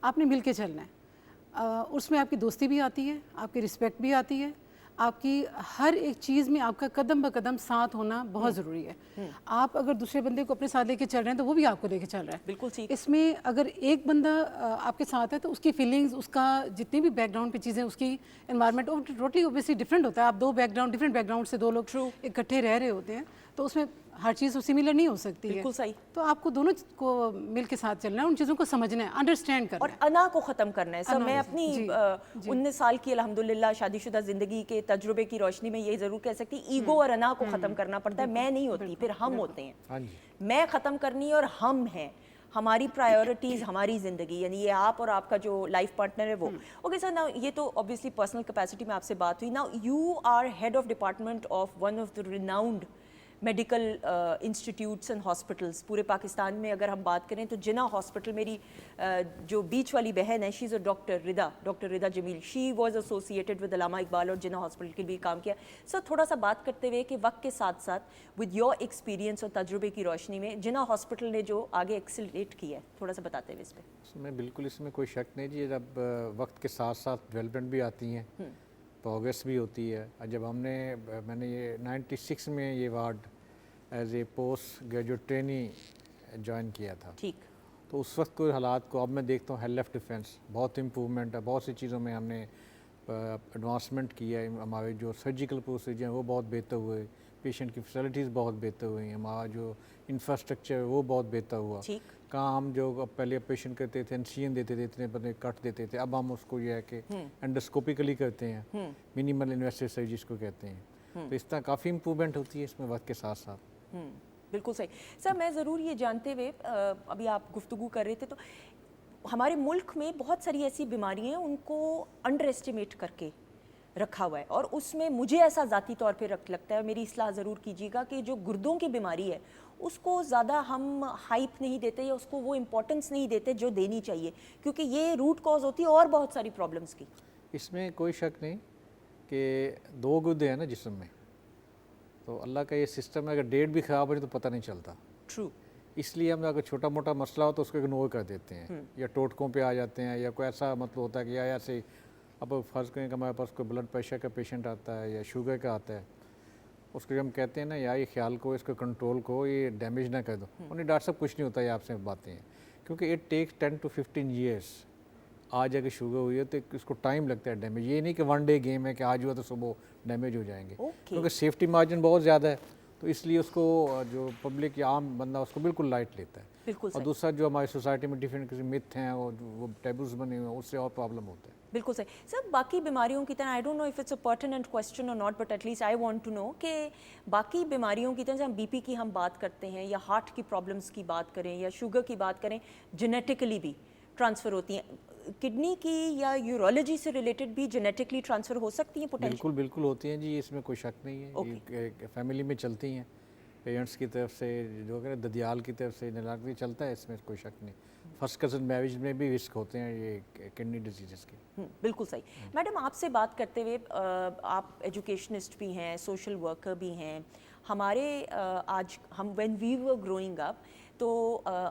आपने मिलके चलना है। उसमें आपकी दोस्ती भी आती है, आपकी रिस्पेक्ट भी आती है, आपकी हर एक चीज़ में आपका कदम ब कदम साथ होना बहुत ज़रूरी है। आप अगर दूसरे बंदे को अपने साथ लेके चल रहे हैं तो वो भी आपको लेके चल रहा है। बिल्कुल ठीक। इसमें अगर एक बंदा आपके साथ है तो उसकी फीलिंग्स, उसका जितनी भी बैकग्राउंड पे चीज़ें, उसकी एनवायरनमेंट टोटली ऑब्वियसली डिफरेंट होता है। आप दो बैकग्राउंड, डिफरेंट बैकग्राउंड से दो लोग इकट्ठे रह रहे होते हैं, तो उसमें हर चीज़ सिमिलर नहीं हो सकती है। बिल्कुल सही। तो आपको दोनों को मिल के साथ चलना है, उन चीज़ों को समझना है, अंडरस्टैंड करना और है। अना को ख़त्म करना है। सर, मैं अपनी जी, 19 साल की अल्हम्दुलिल्लाह शादीशुदा ज़िंदगी के तजुर्बे की रोशनी में ये ज़रूर कह सकती, ईगो और अना को ख़त्म करना पड़ता है। मैं नहीं होती, फिर हम होते हैं। हाँ जी, मैं ख़त्म करनी और हम हैं, हमारी प्रायोरिटीज़, हमारी ज़िंदगी, यानी ये आप और आपका जो लाइफ पार्टनर है वो। ओके सर, ना ये तो ऑब्वियसली पर्सनल कैपेसिटी में आपसे बात हुई। ना you are head of department of one of the renowned medical institutes and hospitals पूरे पाकिस्तान में। अगर हम बात करें तो जिना हॉस्पिटल, मेरी जो बीच वाली बहन है, she is a doctor Rida Jameel, she was associated with Allama Iqbal और जिना हॉस्पिटल के भी काम किया। सर, थोड़ा सा बात करते हुए कि वक्त के साथ साथ विद योर एक्सपीरियंस और तजुर्बे की रोशनी में जिना हॉस्पिटल ने जो आगे एक्सेलरेट किया है, थोड़ा सा बताते हुए इस पर। इसमें बिल्कुल, इसमें कोई शक नहीं जी। जब वक्त के साथ साथ डेवलपमेंट भी आती हैं, प्रोग्रेस भी होती है। जब मैंने ये 96 में ये ward as a postgraduate trainee join किया था, ठीक, तो उस वक्त कोई हालात को अब मैं देखता हूँ, हेल्थ ऑफ डिफेंस बहुत इम्प्रूवमेंट है, बहुत सी चीज़ों में हमने एडवांसमेंट किया है। हमारे जो सर्जिकल प्रोसीजर हैं वो बहुत बेहतर हुए, पेशेंट की फैसिलिटीज़ बहुत बेहतर हुई, हमारा जो इंफ्रास्ट्रक्चर है वो बहुत बेहतर हुआ। ठीक। कहाँ हम जो पहले ऑपरेशन करते थे, एनसीएन देते थे, इतने बड़े कट देते थे, अब हम उसको ये है कि एंडोस्कोपिकली करते हैं, मिनिमल इन्वेसिव सर्जरी जिसको कहते हैं। तो इस तरह काफ़ी इम्प्रूवमेंट होती है इसमें वक्त के साथ साथ। बिल्कुल सही। सर, मैं ज़रूर ये जानते हुए, अभी आप गुफ्तगू कर रहे थे, तो हमारे मुल्क में बहुत सारी ऐसी बीमारियां हैं उनको अंडर एस्टिमेट करके रखा हुआ है, और उसमें मुझे ऐसा ज़ाती तौर पे लगता है, मेरी इस्लाह ज़रूर कीजिएगा, कि जो गुर्दों की बीमारी है उसको ज़्यादा हम हाइप नहीं देते या उसको वो इम्पोर्टेंस नहीं देते जो देनी चाहिए, क्योंकि ये रूट कॉज होती है और बहुत सारी प्रॉब्लम्स की। इसमें कोई शक नहीं कि दो गुर्दे हैं ना जिस्म में, तो अल्लाह का ये सिस्टम है, अगर डेट भी ख़राब हो जाए तो पता नहीं चलता। ट्रू। इसलिए हम अगर छोटा मोटा मसला हो तो उसको इग्नोर कर देते हैं, या टोटकों पे आ जाते हैं, या कोई ऐसा मतलब होता है कि या ऐसे अब फ़र्ज़ करें कि हमारे पास कोई ब्लड प्रेशर का पेशेंट आता है या शुगर का आता है, उसको हम कहते हैं ना, या ये ख्याल को, इसको कंट्रोल को, ये डैमेज ना कर दो। उन्हें डॉक्टर साहब कुछ नहीं होता, ये आपसे बातें हैं, क्योंकि इट टेक्स 10 to 15 ईयर्स। आज अगर शुगर हुई है तो इसको टाइम लगता है डैमेज, ये नहीं कि वन डे गेम है कि आज हुआ तो सुबह डैमेज हो जाएंगे, क्योंकि सेफ्टी मार्जिन बहुत ज़्यादा है, तो इसलिए उसको जो पब्लिक या आम बंदा उसको बिल्कुल लाइट लेता है। बिल्कुल और दूसरा जो हमारी सोसाइटी में डिफरेंट किसी मिथ हैं और वो टैबूज बने हुए हैं, उससे और प्रॉब्लम होता है। बिल्कुल सही। सर, बाकी बीमारियों की तरह, I don't know if it's a pertinent question और not, but at least I want to know कि बाकी बीमारियों की तरह, जैसे हम बीपी की हम बात करते हैं या हार्ट की प्रॉब्लम्स की बात करें या शुगर की बात करें, जेनेटिकली भी ट्रांसफ़र होती हैं, किडनी की या यूरोलॉजी से रिलेटेड भी जेनेटिकली ट्रांसफ़र हो सकती हैं पोटेंशियल? बिल्कुल बिल्कुल होती हैं जी, इसमें कोई शक नहीं है। ये फैमिली में चलती हैं, पेरेंट्स की तरफ से, जो है ददियाल की तरफ से नलाकती चलता है, इसमें कोई शक नहीं। फर्स्ट कज़न मैरिज में भी रिस्क होते हैं ये किडनी डिजीज़ के। बिल्कुल सही। मैडम, आपसे बात करते हुए, आप एजुकेशनिस्ट भी हैं, सोशल वर्कर भी हैं, हमारे आज हम when we were growing up, तो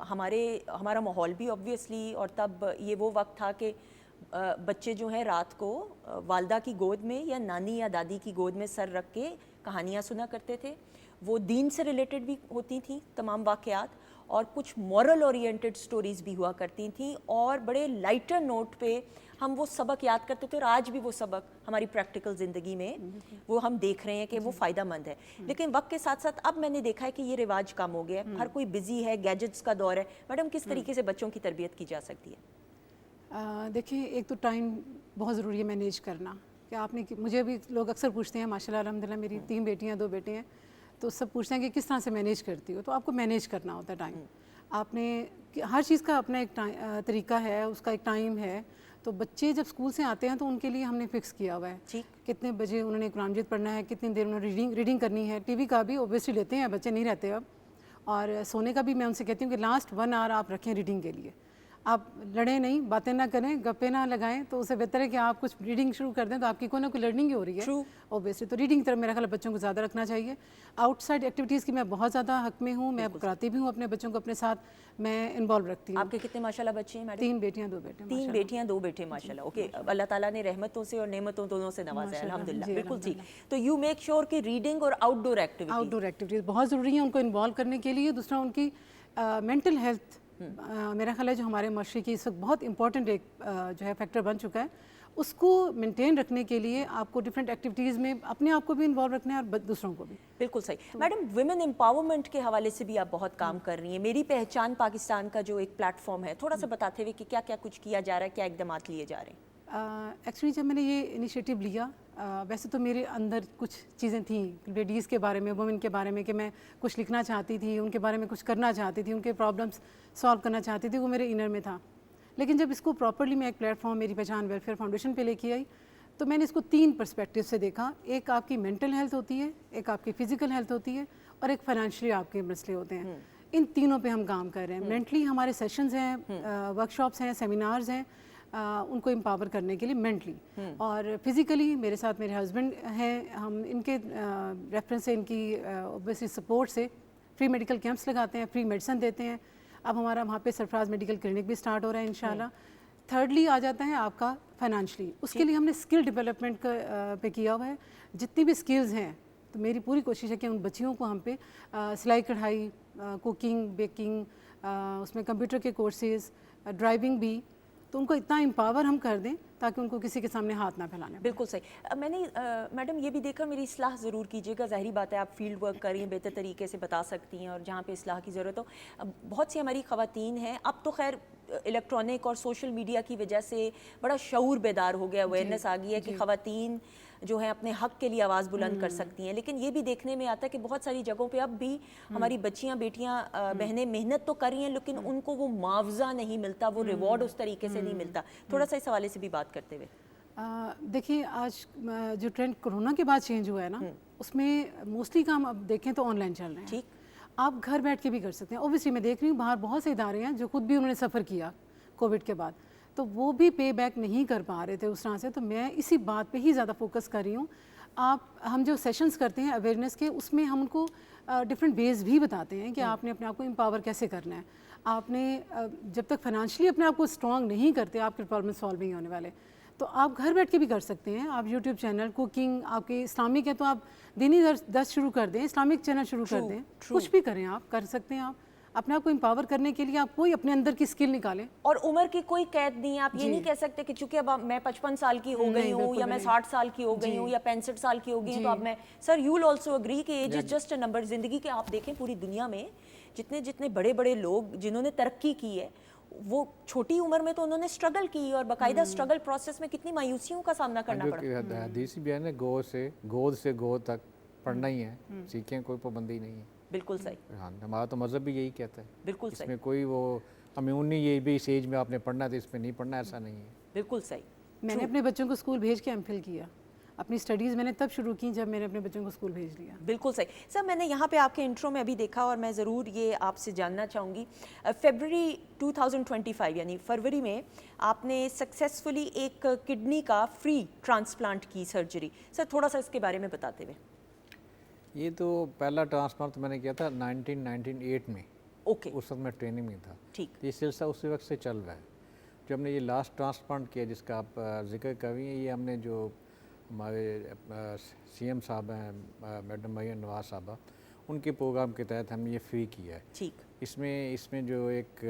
हमारा माहौल भी ऑब्वियसली, और तब ये वो वक्त था कि बच्चे जो हैं रात को वालदा की गोद में या नानी या दादी की गोद में सर रख के कहानियाँ सुना करते थे। वो दीन से रिलेटेड भी होती थी तमाम वाक़यात, और कुछ मॉरल ओरिएंटेड स्टोरीज़ भी हुआ करती थी, और बड़े लाइटर नोट पे हम वो सबक याद करते थे, और आज भी वो सबक हमारी प्रैक्टिकल ज़िंदगी में वो हम देख रहे हैं कि वो फ़ायदा मंद है। लेकिन वक्त के साथ साथ अब मैंने देखा है कि ये रिवाज कम हो गया है, हर कोई बिज़ी है, गैजेट्स का दौर है। मैडम, किस तरीके से बच्चों की तरबियत की जा सकती है? देखिए, एक तो टाइम बहुत ज़रूरी है मैनेज करना, کہ آپ نے مجھے بھی لوگ اکثر پوچھتے ہیں ماشاءاللہ الحمدللہ میری 3 بیٹیاں 2 بیٹے ہیں, تو سب پوچھتے ہیں کہ کس طرح سے مینیج کرتی ہو. تو آپ کو مینیج کرنا ہوتا ہے ٹائم. آپ نے ہر چیز کا اپنا ایک طریقہ ہے, اس کا ایک ٹائم ہے. تو بچے جب اسکول سے آتے ہیں تو ان کے لیے ہم نے فکس کیا ہوا ہے کتنے بجے انہوں نے قرآن مجید پڑھنا ہے, کتنی دیر انہوں نے ریڈنگ کرنی ہے. ٹی وی کا بھی اوبیسلی لیتے ہیں, بچے نہیں رہتے اب. اور سونے کا بھی میں ان سے کہتی ہوں کہ لاسٹ 1 آور آپ رکھیں ریڈنگ کے لیے. آپ لڑیں نہیں, باتیں نہ کریں, گپے نہ لگائیں, تو اسے بہتر ہے کہ آپ کچھ ریڈنگ شروع کر دیں, تو آپ کی کوئی نہ کوئی لرننگ ہی ہو رہی ہے اوبیسلی. تو ریڈنگ کی طرف میرا خیال ہے بچوں کو زیادہ رکھنا چاہیے. آؤٹ سائڈ ایکٹیویٹیز کی میں بہت زیادہ حق میں ہوں, میں کراتی بھی ہوں اپنے بچوں کو, اپنے ساتھ میں انوالو رکھتی ہوں. آپ کے کتنے ماشاءاللہ بچے ہیں میڈم؟ 3 بیٹیاں 2 بیٹے. 3 بیٹیاں 2 بیٹے ماشاءاللہ. اوکے, اللہ تعالیٰ نے رحمتوں سے اور نعمتوں دونوں سے نوازا ہے الحمدللہ. بالکل ٹھیک. تو یو میک شیور کہ ریڈنگ اور آؤٹ ڈور ایکٹیویٹیز بہت ضروری ہیں ان کو انوالو کرنے کے لیے. دوسرا ان کی مینٹل ہیلتھ میرا خیال ہے جو ہمارے معاشرے کی اس وقت بہت امپورٹنٹ ایک جو ہے فیکٹر بن چکا ہے, اس کو مینٹین رکھنے کے لیے آپ کو ڈفرینٹ ایکٹیویٹیز میں اپنے آپ کو بھی انوالو رکھنا ہے اور دوسروں کو بھی. بالکل صحیح. میڈم, ویمن امپاورمنٹ کے حوالے سے بھی آپ بہت کام کر رہی ہیں. میری پہچان پاکستان کا جو ایک پلیٹ فارم ہے, تھوڑا سا بتاتے ہوئے کہ کیا کیا کچھ کیا جا رہا ہے, کیا اقدامات لیے جا رہے ہیں؟ ایکچولی جب میں نے یہ انیشیٹو لیا, ویسے تو میرے اندر کچھ چیزیں تھیں لیڈیز کے بارے میں, وومن کے بارے میں, کہ میں کچھ لکھنا چاہتی تھی, ان کے بارے میں کچھ کرنا چاہتی تھی, ان کے پرابلمس سالو کرنا چاہتی تھی, وہ میرے انر میں تھا. لیکن جب اس کو پراپرلی میں ایک پلیٹ فارم میری پہچان ویلفیئر فاؤنڈیشن پہ لے کے آئی, تو میں نے اس کو 3 پرسپیکٹیو سے دیکھا. ایک آپ کی مینٹل ہیلتھ ہوتی ہے, ایک آپ کی فزیکل ہیلتھ ہوتی ہے, اور ایک فائنینشلی آپ کے مسئلے ہوتے ہیں. ان تینوں پہ ہم کام کر رہے ہیں. مینٹلی ہمارے سیشنز ہیں, ورکشاپس ہیں, سیمینارز ہیں ان کو امپاور کرنے کے لیے مینٹلی, اور فزیکلی میرے ساتھ میرے ہسبینڈ ہیں. ہم ان کے ریفرنس سے, ان کی اوبیسلی سپورٹ سے فری میڈیکل کیمپس لگاتے ہیں, فری میڈیسن دیتے ہیں. اب ہمارا وہاں پہ سرفراز میڈیکل کلینک بھی سٹارٹ ہو رہا ہے انشاءاللہ. تھرڈلی آ جاتا ہے آپ کا فائنینشلی. اس کے لیے ہم نے اسکل ڈیولپمنٹ پہ کیا ہوا ہے. جتنی بھی اسکلز ہیں, تو میری پوری کوشش ہے کہ ان بچیوں کو ہم پہ سلائی کڑھائی, کوکنگ, بیکنگ, اس میں کمپیوٹر کے کورسز, ڈرائیونگ بھی, تو ان کو اتنا امپاور ہم کر دیں تاکہ ان کو کسی کے سامنے ہاتھ نہ پھیلانے. بالکل صحیح. میں نے میڈم یہ بھی دیکھا, میری اصلاح ضرور کیجیے گا, ظاہری بات ہے آپ فیلڈ ورک کر رہی ہیں, بہتر طریقے سے بتا سکتی ہیں, اور جہاں پہ اصلاح کی ضرورت ہو. بہت سی ہماری خواتین ہیں, اب تو خیر الیکٹرانک اور سوشل میڈیا کی وجہ سے بڑا شعور بیدار ہو گیا, اویئرنیس آ گئی ہے کہ خواتین جو ہیں اپنے حق کے لیے آواز بلند کر سکتی ہیں. لیکن یہ بھی دیکھنے میں آتا ہے کہ بہت ساری جگہوں پہ اب بھی ہماری بچیاں, بیٹیاں, بہنیں محنت تو کر رہی ہیں, لیکن ان کو وہ معاوضہ نہیں ملتا, وہ ریوارڈ اس طریقے سے نہیں ملتا. تھوڑا سا اس حوالے سے بھی بات کرتے ہوئے. دیکھیے, آج جو ٹرینڈ کورونا کے بعد چینج ہوا ہے نا, اس میں موسٹلی کام اب دیکھیں تو آن لائن چل رہے ہیں. آپ گھر بیٹھ کے بھی کر سکتے ہیں. اوبیسلی میں دیکھ رہی ہوں باہر بہت سے ادارے ہیں جو خود بھی انہوں نے سفر کیا کووڈ کے بعد, تو وہ بھی پے بیک نہیں کر پا رہے تھے اس طرح سے. تو میں اسی بات پہ ہی زیادہ فوکس کر رہی ہوں. ہم جو سیشنز کرتے ہیں اویئرنیس کے, اس میں ہم ان کو ڈفرینٹ ویز بھی بتاتے ہیں کہ آپ نے اپنے آپ کو امپاور کیسے کرنا ہے. آپ نے جب تک فائنینشلی اپنے آپ کو اسٹرانگ نہیں کرتے, آپ کے پرابلم سالو نہیں ہونے والے. تو آپ گھر بیٹھ کے بھی کر سکتے ہیں. آپ یوٹیوب چینل, کوکنگ, آپ کے اسلامک ہے تو آپ دینی درس شروع کر دیں, اسلامک چینل شروع کر دیں, کچھ بھی کریں, آپ کر سکتے ہیں. آپ اپنے آپ کو امپاور کرنے کے لیے آپ کوئی اپنے اندر کی اسکل نکالیں. اور عمر کی کوئی قید نہیں ہے. آپ یہ نہیں کہہ سکتے کہ چونکہ اب میں 55 سال کی ہو گئی ہوں, یا میں 60 سال کی ہو گئی ہوں, یا 65 سال کی ہو گئی ہوں, تو اب میں, sir you will also agree کہ age is just a number. زندگی کے آپ دیکھیں پوری دنیا میں جتنے بڑے بڑے لوگ جنہوں نے ترقی کی ہے, وہ چھوٹی عمر میں تو انہوں نے اسٹرگل کی, اور باقاعدہ اسٹرگل پروسیس میں کتنی مایوسیوں کا سامنا کرنا پڑا. حدیث بھی ہے نا, گود سے گود تک پڑھنا ہی ہے, سیکھیں, کوئی پابندی نہیں ہے. بالکل صحیح. ہاں, ہمارا تو مذہب بھی یہی کہتا ہے. بالکل اس صحیح. میں کوئی وہ امیون نہیں, یہ بھی اس ایج میں آپ نے پڑھنا ہے تو اس میں نہیں پڑھنا, ایسا نہیں ہے. بالکل صحیح. میں نے اپنے بچوں کو اسکول بھیج کے ایم فل کیا. اپنی اسٹڈیز میں نے تب شروع کی جب میں نے اپنے بچوں کو اسکول بھیج دیا. بالکل صحیح. سر میں نے یہاں پہ آپ کے انٹرو میں ابھی دیکھا, اور میں ضرور یہ آپ سے جاننا چاہوں گی, فیبرری 2025 یعنی فروری میں آپ نے سکسیسفلی ایک کڈنی کا فری ٹرانسپلانٹ کی سرجری. سر تھوڑا سا اس کے بارے میں بتاتے ہوئے. یہ تو پہلا ٹرانسپلانٹ تو میں نے کیا تھا 1998 میں. اوکے. اس وقت میں ٹریننگ میں تھا. ٹھیک. یہ سلسلہ اسی وقت سے چل رہا ہے. جو ہم نے یہ لاسٹ ٹرانسپلانٹ کیا جس کا آپ ذکر کر رہی ہیں, یہ ہم نے جو ہمارے سی ایم صاحب ہیں, میڈم مریم نواز صاحبہ, ان کے پروگرام کے تحت ہم نے یہ فری کیا ہے. ٹھیک. اس میں جو ایک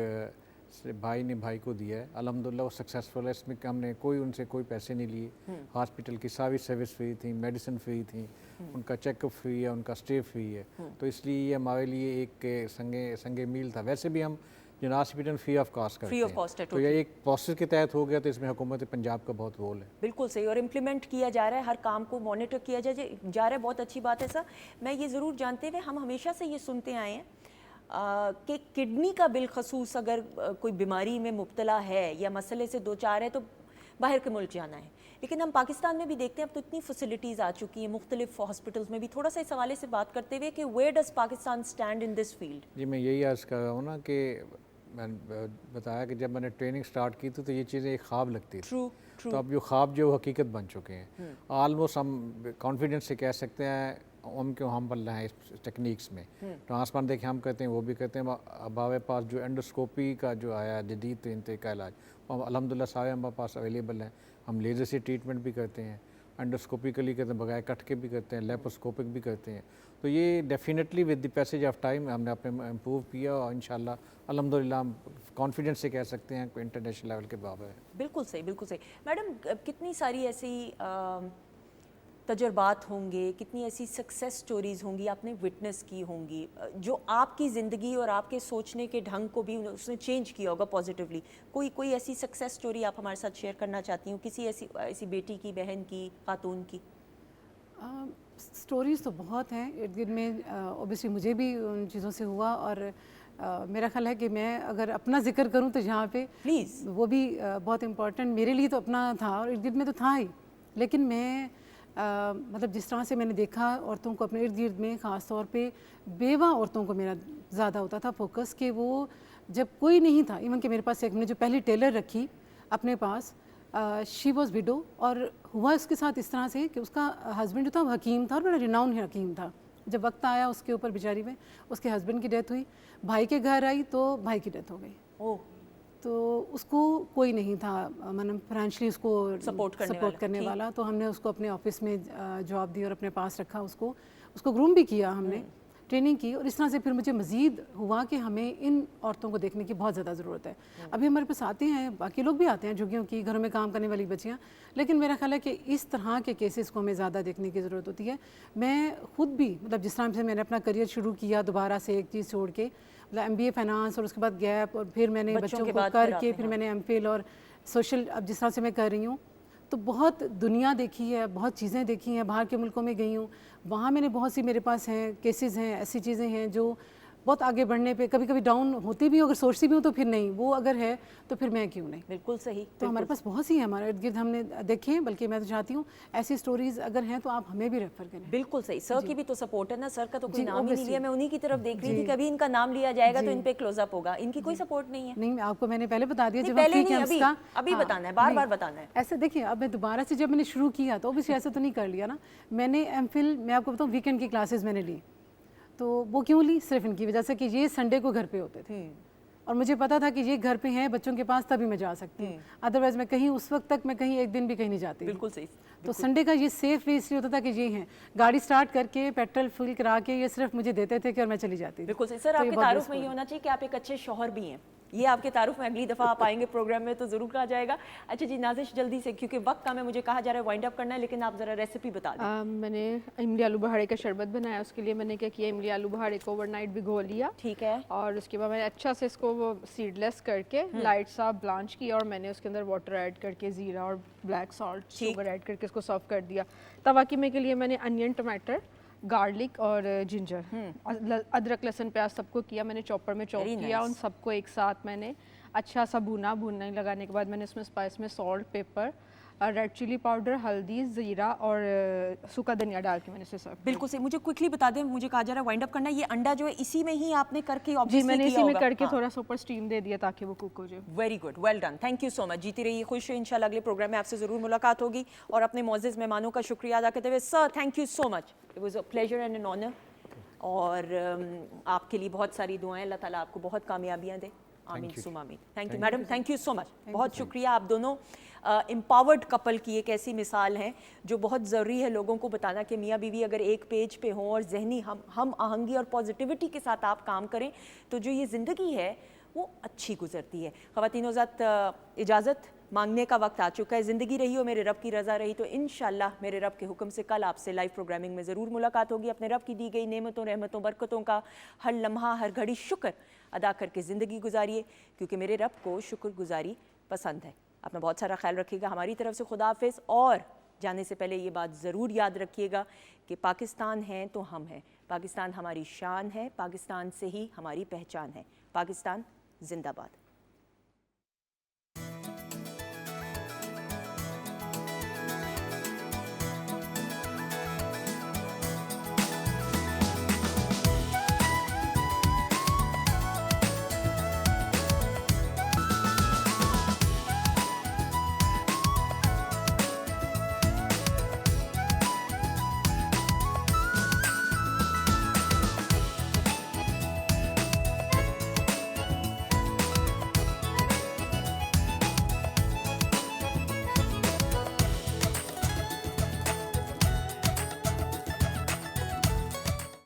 بھائی نے بھائی کو دیا ہے, الحمدللہ وہ سکسیزفل ہے. اس میں ہم نے ان سے کوئی پیسے نہیں لیے. ہاسپٹل کی ساری سروس فری تھی, میڈیسن فری تھی, ان کا چیک اپ فری ہے, ان کا اسٹے فری ہے. تو اس لیے یہ ہمارے لیے ایک سنگ میل تھا. ویسے بھی ہم जिन हॉस्पिटल फ्री ऑफ कॉस्ट करते Free of हैं। cost है, तो ये एक प्रोसेस के तहत हो गया, तो इसमें हुकूमत पंजाब का बहुत रोल है। बिल्कुल सही, और इम्प्लीमेंट किया जा रहा है, हर काम को मॉनिटर किया जा रहा है, बहुत अच्छी बात है सर। मैं ये ज़रूर जानते हुए, हम हमेशा से ये सुनते आए हैं कि किडनी का बिलखसूस अगर कोई बीमारी में मुब्तला है या मसले से दो चार है तो बाहर के मुल्क जाना है, लेकिन हम पाकिस्तान में भी देखते हैं अब तो इतनी फैसिलिटीज़ आ चुकी हैं मुख्तलिफ हॉस्पिटल्स में भी। थोड़ा सा इस हवाले से बात करते हुए कि where does Pakistan stand in this field? जी मैं यही अर्ज़ कर रहा हूँ ना कि मैंने बताया कि जब मैंने ट्रेनिंग स्टार्ट की थी तो ये चीज़ें एक ख्वाब लगती थी। ट्रू तो अब जो ख्वाब जो हकीकत बन चुके हैं, ऑलमोस्ट हम कॉन्फिडेंस से कह सकते हैं हम क्यों हम बन रहे हैं इस टेक्निक्स में। ट्रांसप्लांट देखिए हम करते हैं, वो भी करते हैं। अब हमारे पास जो एंडोस्कोपी का जो आया जदीद तरीके का इलाज, वो अल्हम्दुलिल्लाह सारे हमारे पास अवेलेबल हैं। हम लेज़र से ट्रीटमेंट भी करते हैं, एंडोस्कोपिकली करते हैं, बगैर कट के भी करते हैं, लेप्रोस्कोपिक भी करते हैं। तो ये definitely with the passage of time हमने अपने इम्प्रूव किया और इंशाल्लाह अल्हम्दुलिल्लाह हम कॉन्फिडेंस से कह सकते हैं कि इंटरनेशनल लेवल के बराबर है। बिल्कुल सही, बिल्कुल सही। मैडम, कितनी सारी ऐसी तजर्बात होंगे, कितनी ऐसी सक्सेस स्टोरीज़ होंगी आपने विटनेस की होंगी जो आपकी ज़िंदगी और आपके सोचने के ढंग को भी उसने चेंज किया होगा पॉजिटिवली। कोई ऐसी सक्सेस स्टोरी आप हमारे साथ शेयर करना चाहती हूँ, किसी ऐसी बेटी की, बहन की, खातून की? स्टोरीज़ तो बहुत हैं इर्द गिर्द में। ओबियसली मुझे भी उन चीज़ों से हुआ, और मेरा ख्याल है कि मैं अगर अपना जिक्र करूं तो यहाँ पे प्लीज़, वो भी बहुत इम्पोर्टेंट मेरे लिए तो अपना था और इर्द गिर्द में तो था ही। लेकिन मैं मतलब जिस तरह से मैंने देखा औरतों को अपने इर्द गिर्द में, ख़ास तौर पे बेवा औरतों को मेरा ज़्यादा होता था फोकस, कि वो जब कोई नहीं था, इवन कि मेरे पास एक, मैंने जो पहली टेलर रखी अपने पास, शी वॉज़ विडो, और हुआ उसके साथ इस तरह से कि उसका हस्बैंड जो था वो हकीम था और बड़ा रिनाउंड हकीम था। जब वक्त आया उसके ऊपर बेचारी में, उसके हस्बैंड की डेथ हुई, भाई के घर आई तो भाई की डेथ हो गई। ओह, तो उसको कोई नहीं था मतलब फाइनेंशियली उसको सपोर्ट करने वाला। तो हमने उसको अपने ऑफिस में जॉब दी और अपने पास रखा, उसको ग्रूम भी किया हमने, ट्रेनिंग की। और इस तरह से फिर मुझे मज़ीद हुआ कि हमें इन औरतों को देखने की बहुत ज़्यादा ज़रूरत है। अभी हमारे पास आते हैं, बाकी लोग भी आते हैं, झुग्गियों की, घरों में काम करने वाली बच्चियाँ, लेकिन मेरा ख्याल है कि इस तरह के केसेस को हमें ज़्यादा देखने की ज़रूरत होती है। मैं खुद भी मतलब जिस तरह से मैंने अपना करियर शुरू किया दोबारा से एक चीज़ छोड़ के, मतलब MBA फाइनेंस और उसके बाद गैप, और फिर मैंने बच्चों को करके फिर मैंने MPhil और सोशल, अब जिस तरह से मैं कर रही हूँ, तो बहुत दुनिया देखी है, बहुत चीज़ें देखी हैं, बाहर के मुल्कों में गई हूँ, वहाँ मैंने बहुत सी, मेरे पास हैं केसेस हैं, ऐसी चीज़ें हैं जो बहुत आगे बढ़ने पे कभी कभी डाउन होती भी, अगर सोचती भी हूँ तो फिर नहीं, वो अगर है तो फिर मैं क्यों नहीं। बिल्कुल सही। तो हमारे पास बहुत सी है, हमारे इर्द गिर्द हमने देखे, बल्कि मैं तो चाहती हूँ ऐसी स्टोरीज अगर हैं तो आप हमें भी रेफर करें। बिल्कुल सही। सर की भी तो सपोर्ट है ना, सर का तो कोई नाम ही नहीं लिया, मैं उन्हीं की तरफ देख रही थी, कभी इनका नाम लिया जाएगा तो इन पे क्लोजअप होगा, इनकी कोई सपोर्ट नहीं है। नहीं, आपको मैंने पहले बता दिया जब पहले फ्री नहीं, कैंप्स का, अभी बताना है, बार बार बताना है। ऐसे देखिए, अब मैं दोबारा से जब मैंने शुरू किया तो obviously ऐसे तो नहीं कर लिया ना। मैंने MPhil, मैं आपको बताऊँ, वीकेंड की क्लासेस मैंने ली। तो वो क्यों ली? सिर्फ इनकी वजह से कि ये संडे को घर पे होते थे और मुझे पता था कि ये घर पे हैं बच्चों के पास, तभी मैं जा सकती हूँ। अदरवाइज मैं कहीं उस वक्त तक मैं कहीं एक दिन भी कहीं नहीं जाती। बिल्कुल सही। तो संडे का ये सेफ वे इसलिए होता था कि ये हैं, गाड़ी स्टार्ट करके पेट्रोल फुल करा के ये सिर्फ मुझे देते थे कि और मैं चली जाती थी। बिल्कुल सही। सर, आपके तारुफ में ये होना चाहिए कि आप एक अच्छे शौहर भी हैं, ये आपके तारुफ में अगली दफ़ा आप आएंगे प्रोग्राम में तो ज़रूर कहा जाएगा। अच्छा जी, नाज़िश जल्दी से, क्योंकि वक्त का, मैं मुझे कहा जा रहा है वाइंड अप करना है, लेकिन आप ज़रा रेसिपी बता दें। मैंने इमली आलू बहारे का शरबत बनाया। उसके लिए मैंने क्या किया, इमली आलू बहारे को ओवरनाइट भिगो लिया, ठीक है, और उसके बाद मैंने अच्छा से इसको वो सीडलेस करके लाइट सा ब्लांच किया, और मैंने उसके अंदर वाटर ऐड करके ज़ीरा और ब्लैक सॉल्ट शुगर ऐड करके इसको सर्व कर दिया। तवा कीमे के लिए मैंने अनियन, टमाटर, गार्लिक और जिंजर, अदरक, लहसुन, प्याज सबको किया मैंने चॉपर में चॉप किया। उन सबको एक साथ मैंने अच्छा सा भुनने लगाने के बाद मैंने इसमें स्पाइस में salt, pepper, red chilli powder, हल्दी, ज़ीरा और सूखा धनिया डाल के मैंने इसे सर्व। बिल्कुल सही। मुझे क्विकली बता दें, मुझे कहा जा रहा है वाइंड अप करना है, ये अंडा जो है इसी में ही आपने करके जी मैंने इसी में करके थोड़ा सा ऊपर स्टीम दे दिया ताकि वो कुक हो जाए। Very good, well done, thank you so much. जीती रहिए, खुश रहिए, इंशाल्लाह अगले प्रोग्राम में आपसे ज़रूर मुलाकात होगी। और अपने मोअज़्ज़िज़ मेहमानों का शुक्रिया अदा करते हुए, sir thank you so much, it was a pleasure and an honour. और आपके लिए बहुत सारी दुआएं, अल्लाह ताला आपको बहुत कामयाबियां दे, आमीन सुम आमीन। Thank you madam, thank you so much, बहुत शुक्रिया। आप दोनों एम्पावर्ड कपल की एक ऐसी मिसाल हैं जो बहुत ज़रूरी है लोगों को बताना कि मियाँ बीवी अगर एक पेज पे हों और जहनी हम आहंगी और पॉजिटिविटी के साथ आप काम करें तो जो ये ज़िंदगी है वो अच्छी गुजरती है। ख़वातीन हज़रात, इजाज़त, مانگنے کا وقت آ چکا ہے. زندگی رہی ہو میرے رب کی رضا رہی تو انشاءاللہ میرے رب کے حکم سے کل آپ سے لائیو پروگرامنگ میں ضرور ملاقات ہوگی. اپنے رب کی دی گئی نعمتوں رحمتوں برکتوں کا ہر لمحہ ہر گھڑی شکر ادا کر کے زندگی گزاریے, کیونکہ میرے رب کو شکر گزاری پسند ہے. اپنا بہت سارا خیال رکھیے گا. ہماری طرف سے خدا حافظ. اور جانے سے پہلے یہ بات ضرور یاد رکھیے گا کہ پاکستان ہیں تو ہم ہیں, پاکستان ہماری شان ہے, پاکستان سے ہی ہماری پہچان ہے. پاکستان زندہ باد.